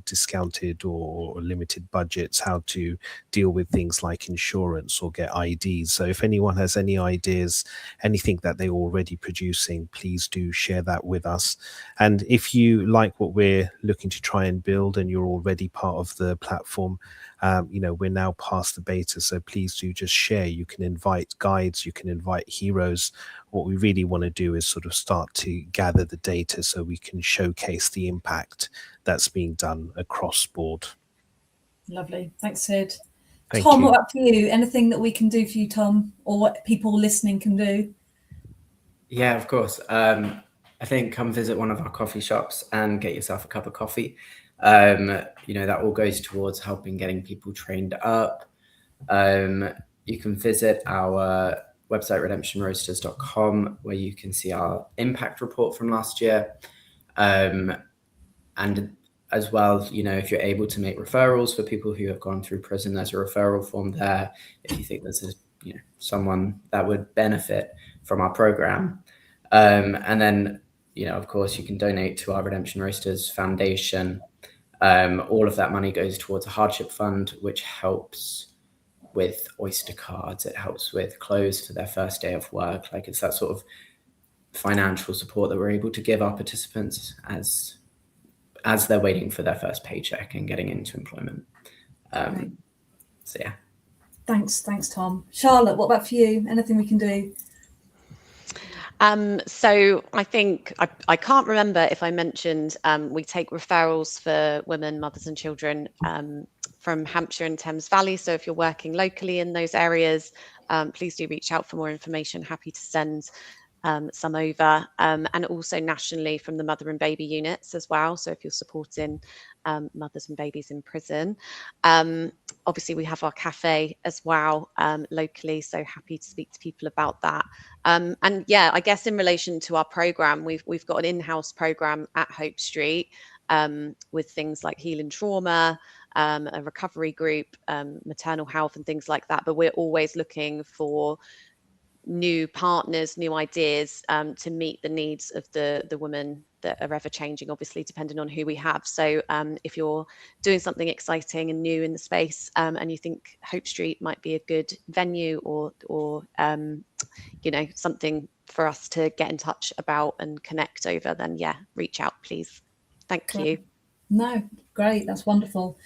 discounted or limited budgets, how to deal with things like insurance or get IDs. So if anyone has any ideas, anything that they're already producing, please do share that with us. And if you like what we're looking to try and build and you're already part of the platform. We're now past the beta, so please do just share. You can invite guides, you can invite heroes. What we really want to do is sort of start to gather the data so we can showcase the impact that's being done across board. Lovely. Thanks, Sid. Thank Tom, you. what about for you? Anything that we can do for you, Tom, or what people listening can do? Yeah, of course. I think come visit one of our coffee shops and get yourself a cup of coffee. That all goes towards helping getting people trained up. You can visit our website, redemptionroasters.com, where you can see our impact report from last year. And as well, if you're able to make referrals for people who have gone through prison, there's a referral form there. If you think there's someone that would benefit from our program. And then, of course, you can donate to our Redemption Roasters Foundation. All of that money goes towards a hardship fund, which helps with Oyster cards. It helps with clothes for their first day of work. Like, it's that sort of financial support that we're able to give our participants as they're waiting for their first paycheck and getting into employment. So yeah. Thanks, Tom. Charlotte, what about for you? Anything we can do? So I think I can't remember if I mentioned we take referrals for women, mothers and children from Hampshire and Thames Valley. So if you're working locally in those areas, please do reach out for more information. Happy to send some over, and also nationally from the mother and baby units as well. So if you're supporting mothers and babies in prison, obviously we have our cafe as well locally, so happy to speak to people about that. And yeah, I guess in relation to our program, we've got an in-house program at Hope Street with things like healing trauma, a recovery group, maternal health and things like that, but we're always looking for new partners, new ideas to meet the needs of the women that are ever changing, obviously depending on who we have. So if you're doing something exciting and new in the space and you think Hope Street might be a good venue or something for us to get in touch about and connect over, then yeah, reach out please. Thank you. No, great, that's wonderful.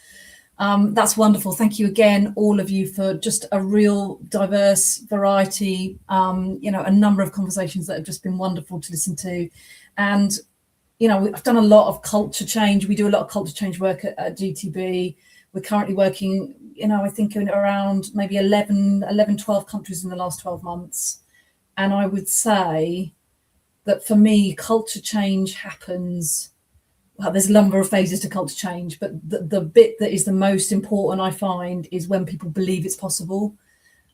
That's wonderful. Thank you again, all of you, for just a real diverse variety, a number of conversations that have just been wonderful to listen to. And, I've done a lot of culture change. We do a lot of culture change work at GTB. We're currently working, I think in around maybe 11, 12 countries in the last 12 months. And I would say that for me, culture change happens. Well, there's a number of phases to culture change, but the bit that is the most important, I find, is when people believe it's possible.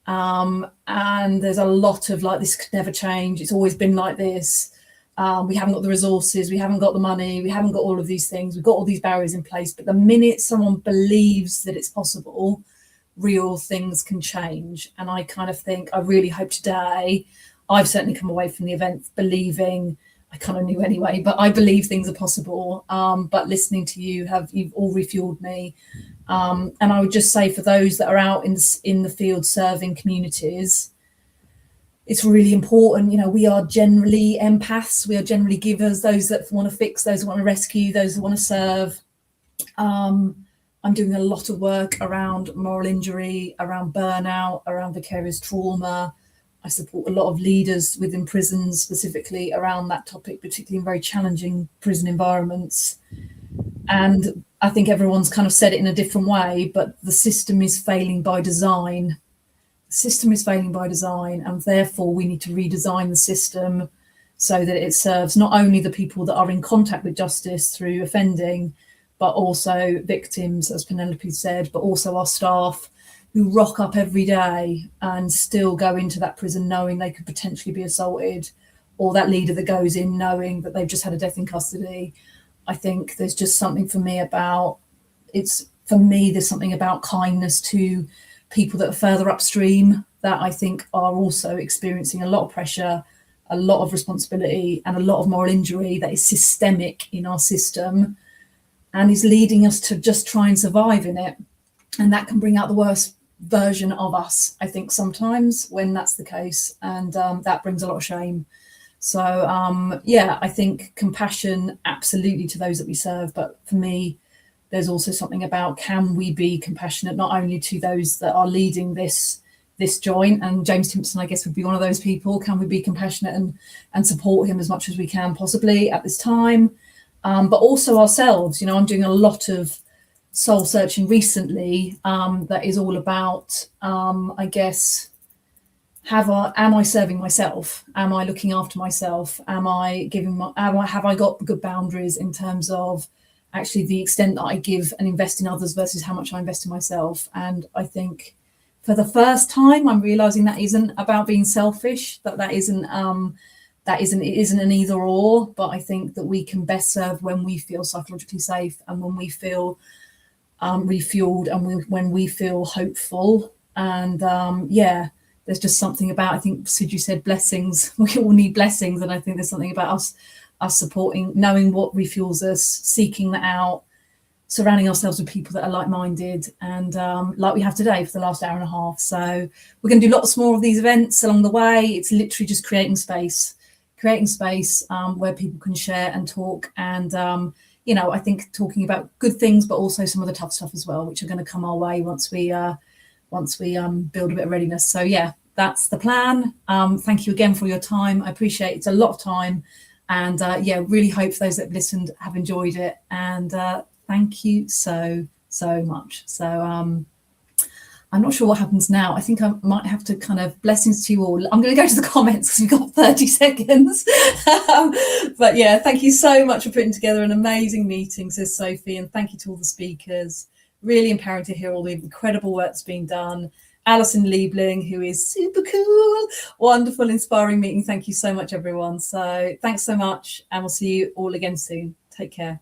And there's a lot of like, this could never change. It's always been like this. We haven't got the resources. We haven't got the money. We haven't got all of these things. We've got all these barriers in place. But the minute someone believes that it's possible, real things can change. And I kind of think, I really hope today, I've certainly come away from the event believing, I kind of knew anyway, but I believe things are possible. But listening to you've all refueled me. And I would just say, for those that are out in the field serving communities, it's really important. We are generally empaths. We are generally givers, those that want to fix, those that want to rescue, those that want to serve. I'm doing a lot of work around moral injury, around burnout, around vicarious trauma. I support a lot of leaders within prisons, specifically around that topic, particularly in very challenging prison environments. And I think everyone's kind of said it in a different way, but the system is failing by design. The system is failing by design, and therefore we need to redesign the system so that it serves not only the people that are in contact with justice through offending, but also victims, as Penelope said, but also our staff, who rock up every day and still go into that prison knowing they could potentially be assaulted, or that leader that goes in knowing that they've just had a death in custody. I think there's just something for me about, there's something about kindness to people that are further upstream that I think are also experiencing a lot of pressure, a lot of responsibility, and a lot of moral injury that is systemic in our system and is leading us to just try and survive in it. And that can bring out the worst version of us, I think, sometimes when that's the case. And that brings a lot of shame. So, I think compassion, absolutely, to those that we serve. But for me, there's also something about, can we be compassionate not only to those that are leading this joint, and James Timpson, I guess, would be one of those people. Can we be compassionate and support him as much as we can possibly at this time, but also ourselves. I'm doing a lot of soul searching recently, that is all about, I guess, am I serving myself? Am I looking after myself? Have I got good boundaries in terms of actually the extent that I give and invest in others versus how much I invest in myself? And I think for the first time, I'm realizing that isn't about being selfish, that isn't an either or, but I think that we can best serve when we feel psychologically safe, and when we feel refueled, and when we feel hopeful. And there's just something about, I think Sid, you said blessings. We all need blessings, and I think there's something about us supporting, knowing what refuels us, seeking that out, surrounding ourselves with people that are like-minded, and like we have today for the last hour and a half. So we're going to do lots more of these events along the way. It's literally just creating space where people can share and talk, and I think talking about good things, but also some of the tough stuff as well, which are going to come our way once we build a bit of readiness. So yeah, that's the plan. Thank you again for your time. I appreciate it's a lot of time, and really hope those that have listened have enjoyed it, and thank you so much. So I'm not sure what happens now. I think I might have to kind of, blessings to you all. I'm going to go to the comments because we've got 30 seconds. But yeah, thank you so much for putting together an amazing meeting, says Sophie, and thank you to all the speakers. Really empowering to hear all the incredible work that's being done. Alison Liebling, who is super cool, wonderful, inspiring meeting. Thank you so much, everyone. So thanks so much, and we'll see you all again soon. Take care.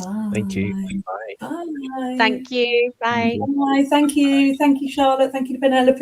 Bye. Thank you. Bye. Thank you. Bye. Bye. Thank you. Thank you, Charlotte. Thank you, Penelope.